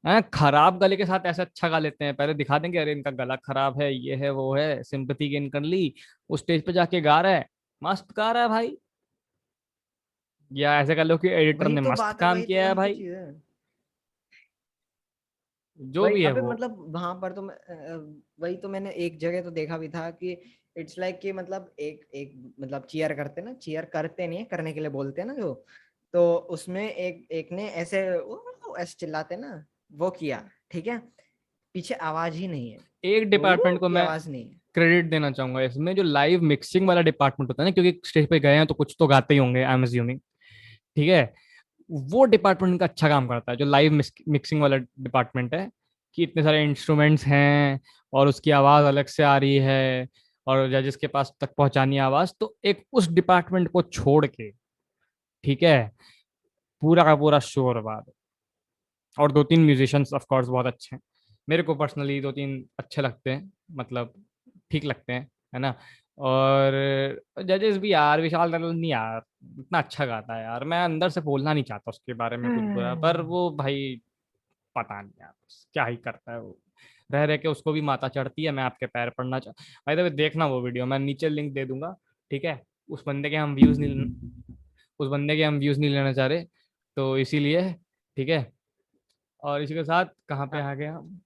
हैं, खराब गले के साथ ऐसे अच्छा गा लेते हैं, पहले दिखा देंगे अरे इनका गला खराब है, ये है वो है, सिंपैथी गेन कर ली, उस स्टेज पे जाके गा रहा है, मस्त गा रहा है भाई। या ऐसे कर लो कि एडिटर वही ने तो मस्त बात है, काम किया है वही तो भाई, चीज है। जो वही भी है अबे वो। मतलब वहां पर तो वही तो मैंने एक जगह तो देखा भी था कि इट्स लाइक कि मतलब एक एक मतलब चीयर करते ना, चीयर करते नहीं है, करने के लिए बोलते हैं ना जो। तो उसमें एक एक ने ऐसे ऐसे चिल्लाते ना, वो किया, ठीक है। पीछे आवाज ही नहीं है, एक वो डिपार्टमेंट को की मैं आवाज नहीं है। क्रेडिट देना चाहूंगा इसमें, जो लाइव मिक्सिंग वाला डिपार्टमेंट होता है ना, क्योंकि स्टेज पे गए हैं तो कुछ तो गाते ही होंगे आई एम अज्यूमिंग, ठीक है। वो डिपार्टमेंट का अच्छा काम करता है, जो लाइव मिक्सिंग वाला डिपार्टमेंट है, कि इतने सारे इंस्ट्रूमेंट्स हैं और उसकी आवाज अलग से आ रही है और जजेस के पास तक पहुंचानी है आवाज, तो एक उस डिपार्टमेंट को छोड़ के, ठीक है, पूरा का पूरा शो बर्बाद। और 2-3 म्यूजिशियंस ऑफ कोर्स बहुत अच्छे हैं, मेरे को पर्सनली 2-3 अच्छे लगते हैं, मतलब ठीक लगते हैं, है ना। और जजेस भी यार, विशाल दलाल नहीं यार, इतना अच्छा गाता है यार, मैं अंदर से बोलना नहीं चाहता उसके बारे में कुछ बुरा, पर वो भाई पता नहीं यार क्या ही करता है वो, रह रह के उसको भी माता चढ़ती है। मैं आपके पैर पड़ना चाह, भाई तो देखना वो वीडियो, मैं नीचे लिंक दे दूंगा, ठीक है। उस बंदे के हम व्यूज नहीं, उस बंदे के हम व्यूज नहीं लेना चाह रहे, तो इसीलिए, ठीक है। और इसी के साथ कहाँ पे हाँ आ गए हम?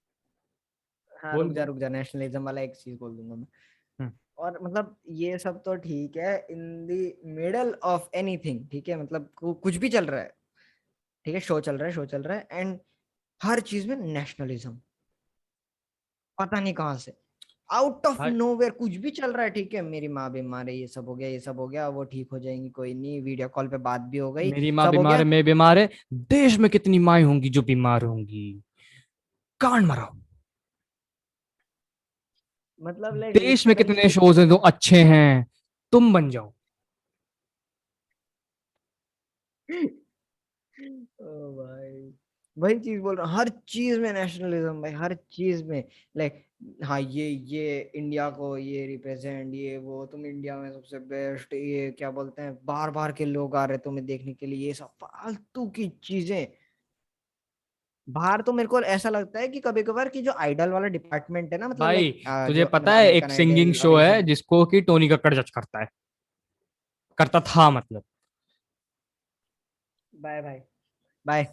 हाँ, बोल बोल। रुक जा, नेशनलिज्म वाला एक चीज बोल दूंगा मैं। हम्म। और मतलब ये सब तो ठीक है in the middle of anything, ठीक है, मतलब कुछ भी चल रहा है, ठीक है, शो चल रहा है, शो चल रहा है, एंड हर चीज में नेशनलिज्म, पता नहीं कहाँ से, आउट ऑफ भाई नोवेयर कुछ भी चल रहा है, ठीक है। मेरी माँ बीमार है, ये सब हो गया, ये सब हो गया, वो ठीक हो जाएंगी, कोई नहीं, वीडियो कॉल पे बात भी हो गई, मेरी माँ सब हो बीमार गया। है, मैं बीमार है, देश में कितनी माएँ होंगी जो बीमार होंगी, कान मराओ। मतलब लाइक देश में लिटरली कितने शोज हैं जो अच्छे हैं, तुम बन जाओ। ओ भाई, वही चीज बोल रहा हूँ, हर चीज में नेशनलिज्म भाई, हर चीज में। लाइक हाँ ये इंडिया को ये रिप्रेजेंट, ये वो, तुम इंडिया में सबसे बेस्ट, ये क्या बोलते हैं, बार बार के लोग आ रहे तुम्हें देखने के लिए, ये सब फालतू की चीजें। बाहर तो मेरे को ऐसा लगता है कि कभी कभार की जो आइडल वाला डिपार्टमेंट है ना, मतलब भाई लाइक तुझे जो पता है एक अमेरिकन सिंगिंग आइडल और शो ये है सब। जिसको कि टोनी कक्कड़ जज करता है, करता था मतलब। बाय बाय बाय,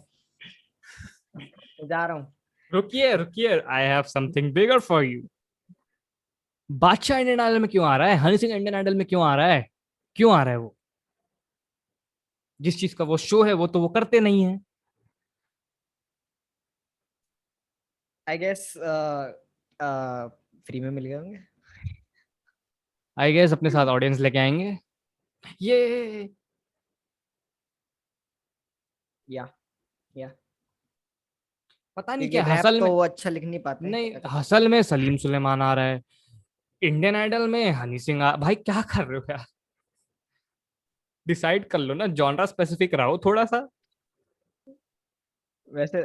जा रहा हूँ। रुकिए रुकिए, I have something bigger for you. बादशाह इंडियन आइडल में क्यों आ रहा है? हनी सिंह इंडियन आइडल में क्यों आ रहा है? क्यों आ रहा है वो? जिस चीज का वो शो है वो तो वो करते नहीं है। आई गेस फ्री में मिल गए होंगे। आई गेस अपने साथ ऑडियंस लेके आएंगे ये। या या पता नहीं क्योंकि क्या रैप हसल तो में, वो अच्छा लिख नहीं पाते, नहीं क्या कर सकते हसल में सलीम सुलेमान आ रहा है, इंडियन आइडल में हनी सिंह भाई क्या कर रहे हो यार? डिसाइड कर लो ना, जॉनरा स्पेसिफिक रहो थोड़ा सा। हैं। वैसे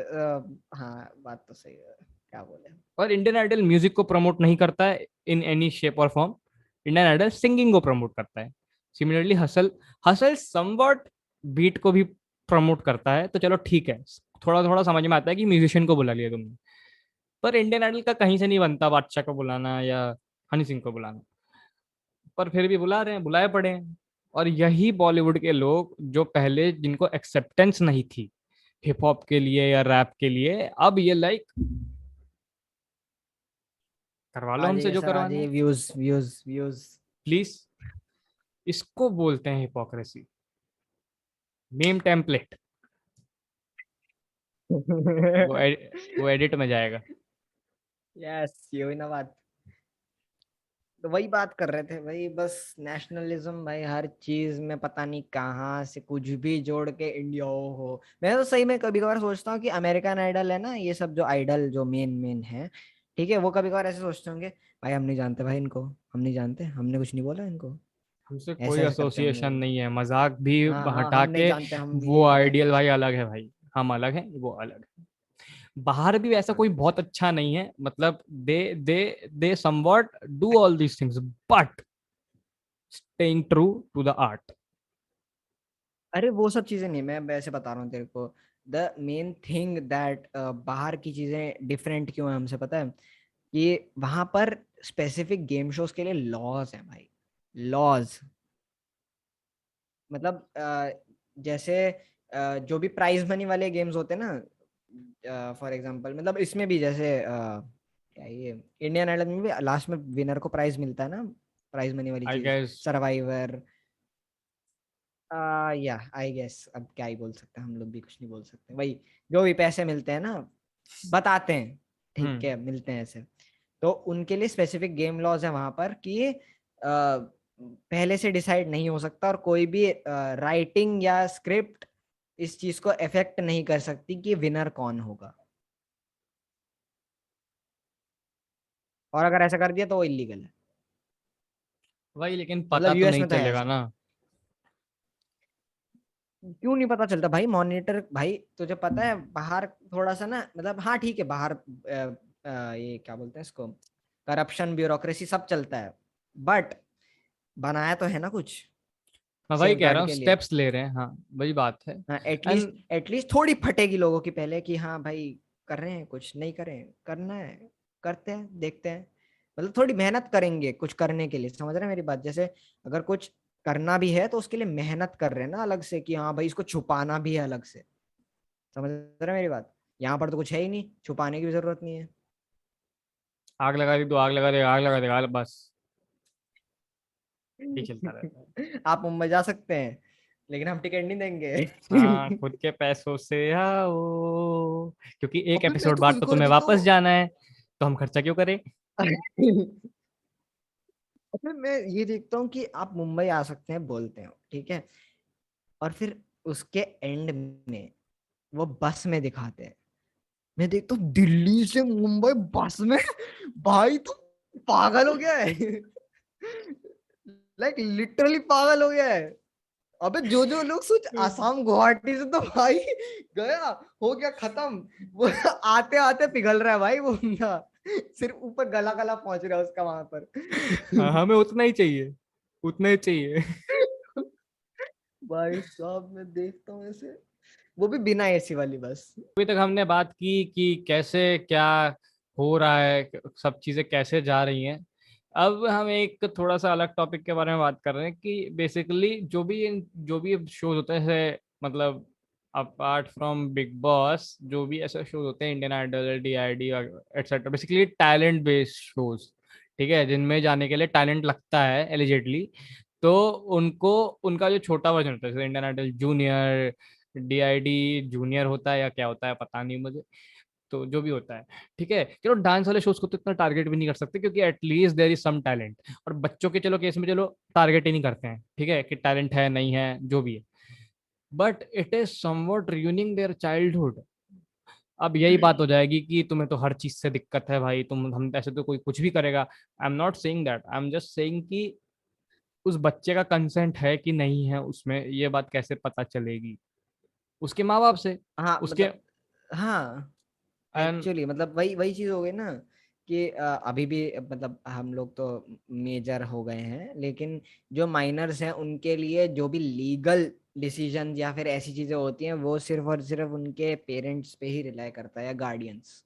हाँ बात तो सही है, क्या बोले। और इंडियन आइडल म्यूजिक को प्रमोट नहीं करता है इन एनी शेप और फॉर्म, इंडियन आइडल सिंगिंग को प्रमोट करता है। Similarly Hustle, Hustle somewhat beat को भी प्रमोट करता है, तो चलो ठीक है, थोड़ा थोड़ा समझ में आता है कि म्यूजिशियन को बुला लिया तुमने। पर इंडियन आइडल का कहीं से नहीं बनता बादशाह को बुलाना या हनी सिंह को बुलाना, पर फिर भी बुला रहे हैं, बुलाए पड़े हैं। और यही बॉलीवुड के लोग जो पहले जिनको एक्सेप्टेंस नहीं थी हिप हॉप के लिए या रैप के लिए, अब ये लाइक करवा लो आ हमसे जाइए जो सर, आ करवाना जाइए, है व्यूज व्यूज व्यूज। प्लीज। इसको बोलते हैं हिपोक्रेसी, मीम टेम्पलेट। वो एडिट में जाएगा। यस, ये हुई ना बात। तो वही बात कर रहे थे भाई, बस नेशनलिज्म भाई, हर चीज में पता नहीं कहाँ से कुछ भी जोड़ के इंडिया हो। मैं तो सही में कभी कभार सोचता हूँ कि अमेरिकन आइडल है ना, ये सब जो आइडल जो मेन मेन है, ठीक है, वो कभी कभार ऐसे सोचते होंगे, भाई हम नहीं जानते भाई इनको, हम नहीं जानते, हमने कुछ नहीं बोला इनको, हमसे कोई ऐसे ऐसे करते होंगे एसोसिएशन वो। नहीं है, मजाक भी हाँ हाँ, हटा हम नहीं के। जानते, हम वो ये आइडियल भाई अलग है भाई, हम अलग हैं, वो अलग है। बाहर भी ऐसा बात कोई तो बहुत सही। अच्छा नहीं है, मतलब they somewhat do all these things but staying true to the art. अरे वो सब चीजें नहीं, मैं वैसे बता रहा हूँ तेरे को। द मेन थिंग दैट बाहर की चीजें डिफरेंट क्यों है हमसे, पता है? कि वहां पर स्पेसिफिक गेम शोज के लिए लॉज हैं भाई, लॉज। मतलब जैसे जो भी प्राइज मनी वाले गेम्स होते हैं ना, फॉर एग्जांपल, मतलब इसमें भी जैसे क्या ये इंडियन आइडल में भी लास्ट में विनर को प्राइज मिलता है ना, प्राइज मनी वाली आई चीज, गेस। सर्वाइवर। या आई गेस, अब क्या ही बोल सकते हैं, हम लोग भी कुछ नहीं बोल सकते भाई। जो भी पैसे मिलते हैं ना, बताते हैं, ठीक हम्म। है, मिलते हैं ऐसे। तो उनके लिए स्पेसिफिक गेम लॉज है वहां पर कि पहले से डिसाइड नहीं हो सकता, और कोई भी राइटिंग या स्क्रिप्ट इस चीज को इफेक्ट नहीं कर सकती कि विनर कौन होगा। और अगर ऐसा कर दिया तो वो इलीगल है। भाई लेकिन मतलब पता तो यूएस नहीं में तो है चलेगा ऐसा। ना। क्यों नहीं पता चलता भाई? मॉनिटर भाई, तुझे पता है बाहर थोड़ा सा ना, मतलब हाँ ठीक है, बाहर ये क्या बोलते हैं इसको, करप्शन, ब्यूरोक्रेसी सब चलता है, बट बनाया तो है ना कुछ मैं वही सेफ कह रहा गार्ड हूँ, के लिए। स्टेप्स ले रहे हैं, हाँ वही बात है। हाँ एटलीस्ट, एंड एटलीस्ट थोड़ी फटेगी लोगों की पहले कि हाँ भाई कर रहे हैं, कुछ नहीं करें, करना है, करते हैं, देखते हैं। मतलब थोड़ी मेहनत करेंगे कुछ करने के लिए, समझ रहे हैं मेरी बात? जैसे अगर कुछ करना भी है तो उसके लिए मेहनत कर रहे हैं ना अलग से, कि हाँ भाई इसको छुपाना भी है अलग से। समझ रहे हैं मेरी बात? यहाँ पर तो कुछ है ही नहीं, छुपाने की भी जरूरत नहीं है। आग लगा दी तो आग लगा दे, आग लगा देगा बस, ये चलता रहता है। आप मुंबई जा सकते हैं, लेकिन हम टिकट नहीं देंगे। हाँ खुद के पैसों से आओ, क्योंकि एक अबे मैं एपिसोड तो बाद कुछ तो कर तुम्हें देता वापस हूँ। जाना है, तो हम खर्चा क्यों करें? अबे मैं ये देखता हूँ कि आप मुंबई आ सकते हैं बोलते हो, ठीक है, और फिर उसके एंड में वो बस में दिखाते हैं। मैं देखता हूँ दिल्ली से मुंबई बस में। भाई तू पागल हो गया है। लाइक लिटरली पागल हो गया है। अबे जो जो लोग सोच, आसाम गुवाहाटी से तो भाई गया, हो गया खत्म। वो आते आते पिघल रहा है भाई वो बंदा। सिर्फ ऊपर गला गला पहुंच रहा है उसका वहां पर। हाँ, हमें उतना ही चाहिए, उतना ही चाहिए। भाई साहब मैं देखता हूँ ऐसे, वो भी बिना एसी वाली बस। अभी तक हमने बात की कि कैसे क्या हो रहा है, सब चीजें कैसे जा रही हैं। अब हम एक थोड़ा सा अलग टॉपिक के बारे में बात कर रहे हैं कि बेसिकली जो भी शोज होते हैं, जैसे मतलब अपार्ट फ्रॉम बिग बॉस, जो भी ऐसे शोज होते हैं, Indian Idol, DID etcetera, basically talent based shows, ठीक है, जिनमें जाने के लिए टैलेंट लगता है एलिजिडली। तो उनको, उनका जो छोटा वर्जन होता है, जैसे Indian Idol junior, DID junior होता है या क्या होता है पता नहीं मुझे, तो जो भी होता है, ठीक है। चलो डांस वाले शोज को तो इतना टारगेट भी नहीं कर सकते, क्योंकि at least there is some talent. और बच्चों के चलो केस में चलो टारगेट ही नहीं करते हैं, ठीक है, कि टैलेंट है नहीं है जो भी है, but it is somewhat ruining their childhood. अब यही बात हो जाएगी कि तुम्हें तो हर चीज से दिक्कत है भाई, तुम हम ऐसे तो कोई कुछ भी करेगा। I am not saying that, I am just saying कि उस बच्चे का कंसेंट है कि नहीं है उसमें, ये बात कैसे पता चलेगी? उसके माँ बाप से, हाँ उसके। मतलब, हाँ एंड एक्चुअली मतलब वही वही चीज हो गई ना कि अभी भी मतलब हम लोग तो मेजर हो गए हैं, लेकिन जो माइनर्स हैं उनके लिए जो भी लीगल डिसीजन या फिर ऐसी चीजें होती हैं वो सिर्फ और सिर्फ उनके पेरेंट्स पे ही रिलाई करता है या गार्डियंस।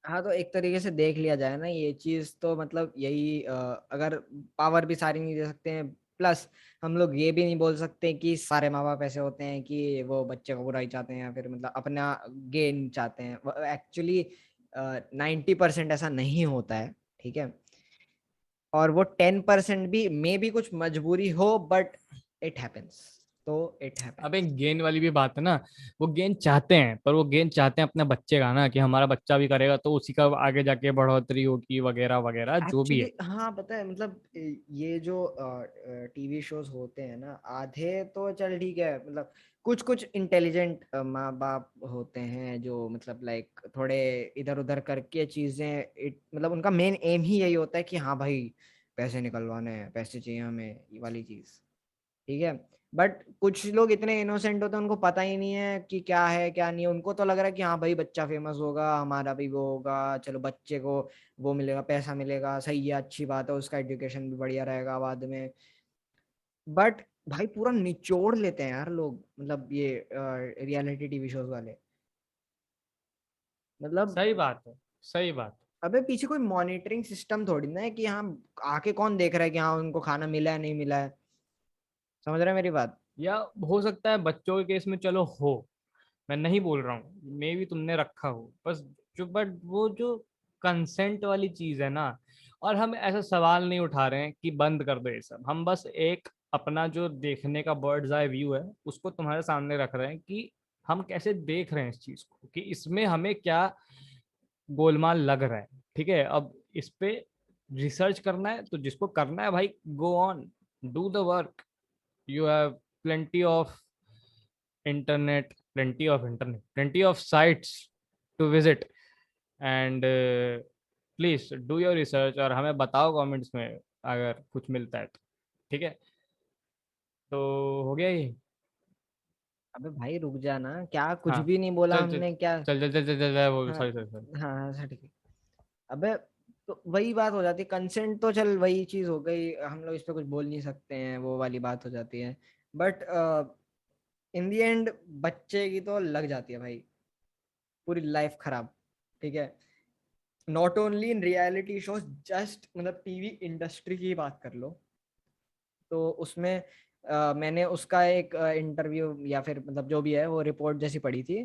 हाँ तो एक तरीके से देख लिया जाए ना ये चीज तो मतलब यही अगर पावर भी सारी नहीं दे सकते हैं, प्लस हम लोग ये भी नहीं बोल सकते कि सारे माँ बाप ऐसे होते हैं कि वो बच्चे को बुराई चाहते हैं या फिर मतलब अपना गेन चाहते हैं। एक्चुअली 90% ऐसा नहीं होता है, ठीक है। और वो 10% भी मे भी कुछ मजबूरी हो, बट इट हैपेंस, तो इट अब एक हैपेंस। गेन वाली भी बात है ना, वो गेन चाहते हैं, पर वो गेन चाहते हैं अपने बच्चे का ना, कि हमारा बच्चा भी करेगा तो उसी का आगे जाके बढ़ोतरी होगी वगैरह वगैरह जो भी है। एक्चुअली हाँ पता है मतलब ये जो टीवी शोज होते हैं ना, आधे तो चल ठीक है, मतलब कुछ कुछ इंटेलिजेंट माँ बाप होते हैं जो मतलब लाइक थोड़े इधर उधर करके चीजें मतलब उनका मेन एम ही यही होता है कि हाँ भाई पैसे निकलवाने हैं, पैसे चाहिए हमें, ये वाली चीज, ठीक है। बट कुछ लोग इतने इनोसेंट होते हैं उनको पता ही नहीं है कि क्या है क्या नहीं है, उनको तो लग रहा है कि हाँ भाई बच्चा फेमस होगा, हमारा भी वो होगा, चलो बच्चे को वो मिलेगा, पैसा मिलेगा, सही है, अच्छी बात है, उसका एजुकेशन भी बढ़िया रहेगा बाद में। बट भाई पूरा निचोड़ लेते हैं यार लोग, मतलब ये रियलिटी टीवी शोज वाले, मतलब सही बात है, सही बात। अबे पीछे कोई मॉनिटरिंग सिस्टम थोड़ी ना है कि हाँ आके कौन देख रहा है कि हाँ उनको खाना मिला है नहीं मिला है, समझ रहे हैं मेरी बात। या हो सकता है बच्चों के केस में चलो हो, मैं नहीं बोल रहा हूँ, मे भी तुमने रखा हो बस, जो बट वो जो कंसेंट वाली चीज है ना, और हम ऐसा सवाल नहीं उठा रहे हैं कि बंद कर दो ये सब, हम बस एक अपना जो देखने का बर्ड्स आई व्यू है उसको तुम्हारे सामने रख रहे हैं कि हम कैसे देख रहे हैं इस चीज को, कि इसमें हमें क्या गोलमाल लग रहा है, ठीक है। अब इस पे रिसर्च करना है तो जिसको करना है भाई, go on, do the work, you have plenty of plenty of sites to visit, and please do your research और हमें बताओ कमेंट्स में अगर कुछ मिलता है तो, ठीक है। तो हो गया ये। अबे भाई रुक जा ना, क्या कुछ हाँ, भी नहीं बोला चल चल हमने क्या। चल चल चल चल चल चल, वो हाँ सॉरी सॉरी सॉरी। हाँ हाँ ठीक है। अबे तो वही बात हो जाती है, कंसेंट तो चल वही चीज हो गई, हम लोग इस पे कुछ बोल नहीं सकते हैं, वो वाली बात हो जाती है। बट इन द एंड बच्चे की तो लग जाती है भाई, पूरी लाइफ खराब, ठीक है। Not only in reality shows, just मतलब टीवी इंडस्ट्री की बात कर लो तो उसमें मैंने उसका एक इंटरव्यू या फिर मतलब जो भी है वो रिपोर्ट जैसी पढ़ी थी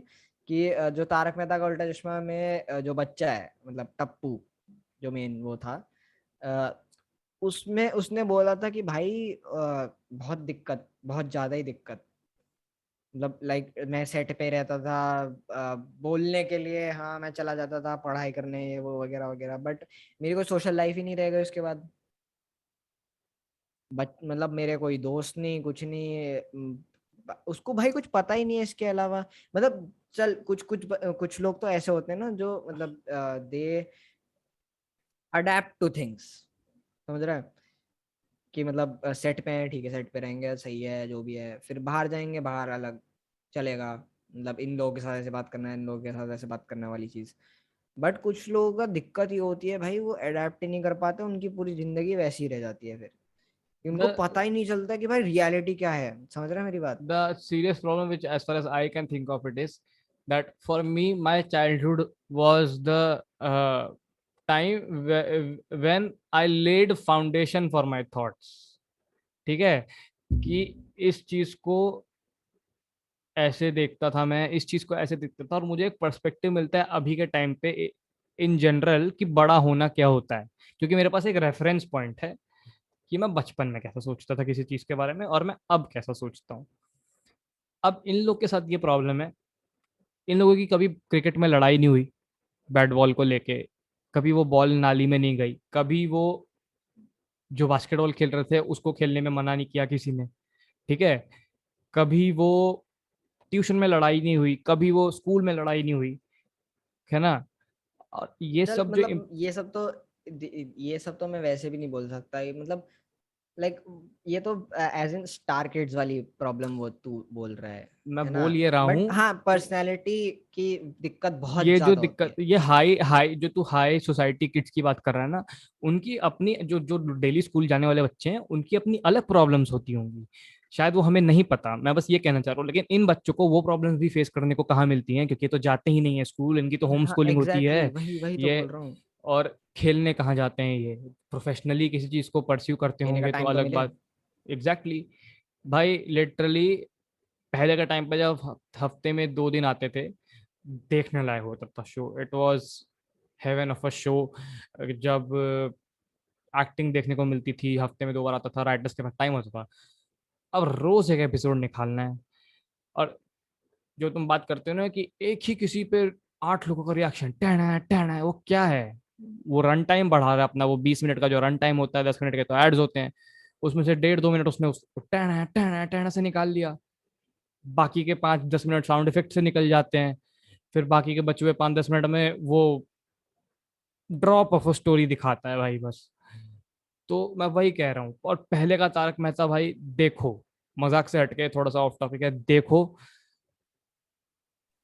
कि जो तारक मेहता का उल्टा चश्मा में जो बच्चा है मतलब टप्पू, जो मेन वो था, अ, उसमें उसने बोला था कि भाई बहुत दिक्कत, बहुत ज्यादा ही दिक्कत, मतलब लाइक मैं सेट पे रहता था, बोलने के लिए हाँ मैं चला जाता था पढ़ाई करने ये वो वगैरह वगैरह, बट मेरी कोई सोशल लाइफ ही नहीं रह गई उसके बाद। मतलब मेरे कोई दोस्त नहीं कुछ नहीं, उसको भाई कुछ पता ही नहीं है इसके अलावा। मतलब चल कुछ कुछ कुछ लोग तो ऐसे होते हैं ना जो मतलब दे अडेप्ट टू थिंग्स, समझ रहा है कि मतलब सेट पे है ठीक है, सेट पे रहेंगे सही है जो भी है, फिर बाहर जाएंगे बाहर अलग चलेगा, मतलब इन लोगों के साथ ऐसे बात करना है, इन लोगों के साथ ऐसे बात करने वाली चीज। बट कुछ लोगों का दिक्कत ये होती है भाई, वो अडेप्ट ही नहीं कर पाते, उनकी पूरी जिंदगी वैसी ही रह जाती है फिर, उनको द पता ही नहीं चलता कि भाई रियलिटी क्या है। समझ रहे हैं मेरी बात? the serious problem which as far as I can think of it is that for me my childhood was the time when I laid foundation for my thoughts. ठीक है, कि इस चीज को ऐसे देखता था मैं, इस चीज को ऐसे देखता था, और मुझे एक पर्सपेक्टिव मिलता है अभी के टाइम पे इन जनरल कि बड़ा होना क्या होता है, क्योंकि मेरे पास एक रेफरेंस पॉइंट है कि मैं बचपन में कैसा सोचता था किसी चीज के बारे में और मैं अब कैसा सोचता हूँ। अब इन लोग के साथ ये प्रॉब्लम है, इन लोगों की कभी क्रिकेट में लड़ाई नहीं हुई बैट बॉल को लेके, कभी वो बॉल नाली में नहीं गई, कभी वो जो बास्केटबॉल खेल रहे थे उसको खेलने में मना नहीं किया किसी ने, ठीक है, कभी वो ट्यूशन में लड़ाई नहीं हुई, कभी वो स्कूल में लड़ाई नहीं हुई, है ना। और ये चल सब जो मतलब ये सब तो मैं वैसे भी नहीं बोल सकता, ये मतलब लाइक ये तो एज इन स्टार किड्स वाली प्रॉब्लम वो तू बोल रहा मैं है ना। बोल ये रहा बट हूँ हाँ, कि पर्सनैलिटी की दिक्कत बहुत ये जो ज्यादा होती दिक्कत, है। ये हाई हाई जो तू हाई सोसाइटी किड्स की बात कर रहा है ना, उनकी अपनी जो जो डेली स्कूल जाने वाले बच्चे हैं उनकी अपनी अलग प्रॉब्लम्स होती होंगी, शायद वो हमें नहीं पता, मैं बस ये कहना चाह रहा हूँ, लेकिन इन बच्चों को वो प्रॉब्लम्स भी फेस करने को कहाँ मिलती हैं, क्योंकि ये तो जाते ही नहीं है स्कूल, इनकी तो होम हाँ स्कूलिंग होती एग्जैक्टली, है वही वही तो ये। बोल रहा हूँ। और खेलने कहाँ जाते हैं ये, प्रोफेशनली किसी चीज को परस्यू करते लेने का होंगे तो टाइम तो अलग मिले। बात। Exactly exactly। भाई लिटरली पहले के टाइम पे जब हफ्ते में 2 दिन आते थे, देखने लायक होता था show, it was heaven of a show. जब एक्टिंग देखने को मिलती थी, हफ्ते में 2 बार आता था, राइटर्स के पास टाइम होता था। अब रोज एक एपिसोड निकालना है, और जो तुम बात करते हो ना कि एक ही किसी पे 8 लोगों का रिएक्शन टहना है, वो क्या है, वो रन टाइम बढ़ा रहा है अपना, वो 20 मिनट का जो रन टाइम होता है, 10 मिनट के तो एड्स होते हैं, उसमें से 1.5-2 मिनट उसने उस टहना से निकाल लिया, बाकी के 5-10 मिनट साउंड इफेक्ट से निकल जाते हैं, फिर बाकी के बचे हुए 5-10 मिनट में वो ड्रॉप ऑफ स्टोरी दिखाता है भाई बस। तो मैं वही कह रहा हूँ, और पहले का तारक मेहता भाई देखो, मजाक से हटके थोड़ा सा ऑफ टॉपिक है, देखो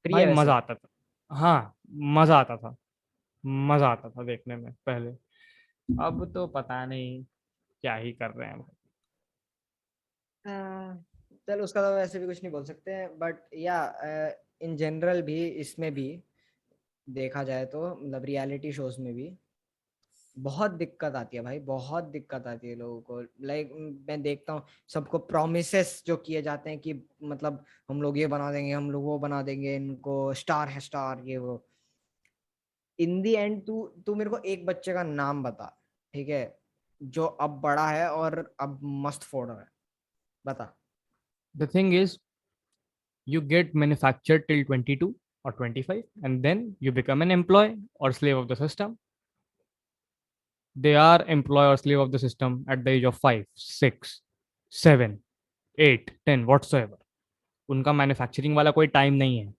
फ्री भाई है वैसे। मजा आता था। हाँ, मजा आता था, मजा आता था देखने में पहले। अब तो पता नहीं क्या ही कर रहे हैं भाई। हाँ, चल उसका तो वैसे भी कुछ नहीं बोल सकते, बट या इन जनरल भी इसमें भी देखा जाए तो मतलब रियलिटी शोज में भी बहुत दिक्कत आती है भाई, बहुत दिक्कत आती है लोगों को। लाइक मैं देखता हूँ सबको प्रॉमिसेस जो किए जाते हैं कि मतलब हम लोग ये बना देंगे, हम लोग वो बना देंगे, इनको स्टार है स्टार ये वो। इन दी एंड तू तू मेरे को एक बच्चे का नाम बता, ठीक है, जो अब बड़ा है और अब मस्त फोड़ रहा है, बता। The thing is, you get manufactured till 22 or 25, and then you become an employee or slave of the system. They are employee or slave of the system at the age of 5, 6, 7, 8, 10 whatsoever. उनका manufacturing वाला कोई time नहीं है,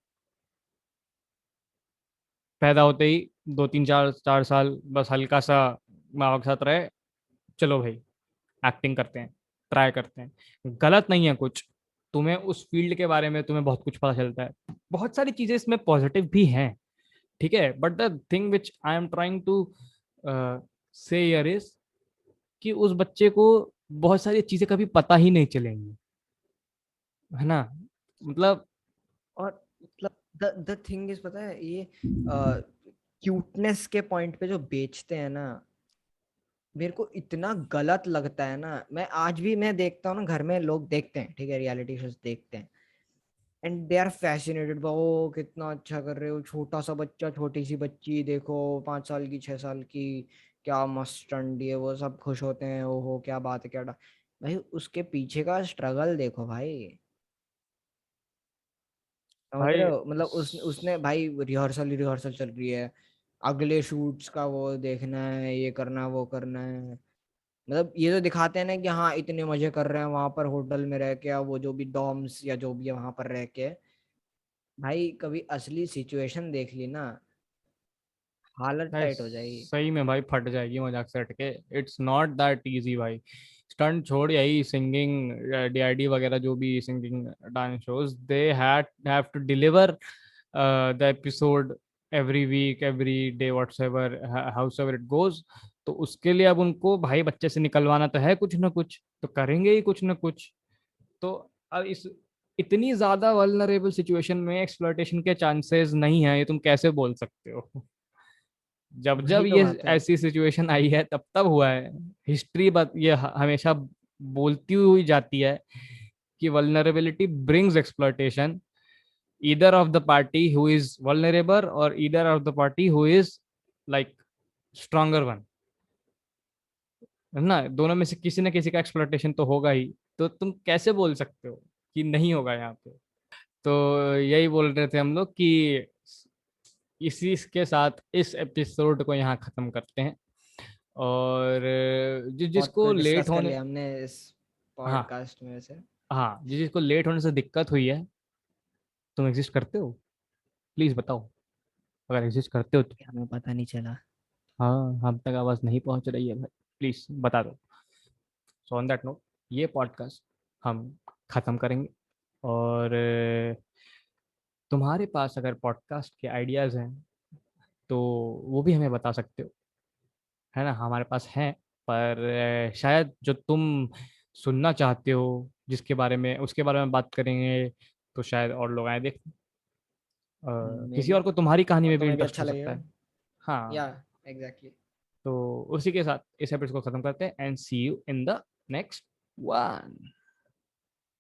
पैदा होते ही 2 3 4 4 साल बस हल्का सा माँ बाप के साथ रहे, चलो भाई एक्टिंग करते हैं, ट्राई करते हैं, गलत नहीं है कुछ, तुम्हें उस फील्ड के बारे में तुम्हें बहुत कुछ पता चलता है, बहुत सारी चीजें इसमें पॉजिटिव भी हैं, ठीक है, but the thing which I am trying to say here is कि उस बच्चे को बहुत सारी चीजें कभी पता ही नहीं चलेंगी, है ना, मतलब। और मतलब द थिंग इज, पता है ये क्यूटनेस के पॉइंट पे जो बेचते हैं ना, मेरे को इतना गलत लगता है ना। मैं आज भी मैं देखता हूँ ना, घर में लोग देखते हैं, ठीक है, रियलिटी शोज देखते हैं, एंड दे आर फैसिनेटेड, वो कितना अच्छा कर रहे हो, छोटा सा बच्चा, छोटी सी बच्ची देखो, 5 साल की, 6 साल की, क्या मस्त स्टंट है, वो सब खुश होते हैं, ओहो क्या बात है, भाई उसके पीछे का स्ट्रगल देखो भाई। समझ रहे भाई हो, मतलब उसने भाई रिहर्सल रिहर्सल चल रही है, अगले शूट्स का वो देखना है, ये करना है, वो करना है। मतलब ये तो दिखाते हैं ना कि हाँ इतने मजे कर रहे हैं वहां पर होटल में रह के, वो जो भी डॉम्स या जो भी है वहां पर रह के, भाई कभी असली सिचुएशन देख ली ना, हालत भाई टाइट हो जाएगी। सही में भाई फट जाएगी मजाक से हटके, इट्स नॉट दैट इजी भाई। स्टंट छोड़, यही सिंगिंग, डीआईडी वगैरह जो भी singing dance shows, they have to deliver the episode every week, every day, whatsoever, howsoever it goes. तो उसके लिए अब उनको भाई बच्चे से निकलवाना तो है कुछ ना कुछ, तो करेंगे ही कुछ ना कुछ। तो अब इस इतनी ज्यादा वल्नरेबल सिचुएशन में एक्सप्लॉयटेशन के चांसेस नहीं है, ये तुम कैसे बोल सकते हो? जब जब वही तो ये बात है। ऐसी सिचुएशन आई है तब तब हुआ है। हिस्ट्री ये हमेशा बोलती हुई जाती है कि vulnerability brings exploitation, either of the party who is vulnerable or either of the party who is like stronger one, है ना? दोनों में से किसी न किसी का एक्सप्लॉयटेशन तो होगा ही। तो तुम कैसे बोल सकते हो कि नहीं होगा यहाँ पे? तो यही बोल रहे थे हम लोग कि इसी के साथ इस एपिसोड को यहाँ खत्म करते हैं। और बहुत जिसको कुछ लेट डिस्कस कर होने, लिया हमने इस हाँ पॉडकास्ट में से। हाँ, जिसको लेट होने से दिक्कत हुई है, तुम एग्जिस्ट करते हो? प्लीज बताओ, अगर एग्जिस्ट करते हो तो। हमें पता नहीं चला। हाँ, हम तक आवाज़ नहीं पहुंच रही है भाई, प्लीज बता दो। सो ऑन दैट नोट, ये पॉडकास्ट हम ख़त्म करेंगे। और तुम्हारे पास अगर पॉडकास्ट के आइडियाज़ हैं तो वो भी हमें बता सकते हो, है ना? हमारे पास हैं, पर शायद जो तुम सुनना चाहते हो जिसके बारे में, उसके बारे में बात करेंगे, तो शायद और लोग आए देख। मे किसी बी, और को तुम्हारी कहानी और में भी तुम्हें भी इंटरेस्ट अच्छा हो सकता लगेगा। है। हाँ। या एग्जैक्टली। तो उसी के साथ इस एपिसोड को खत्म करते हैं, and see you in the next one.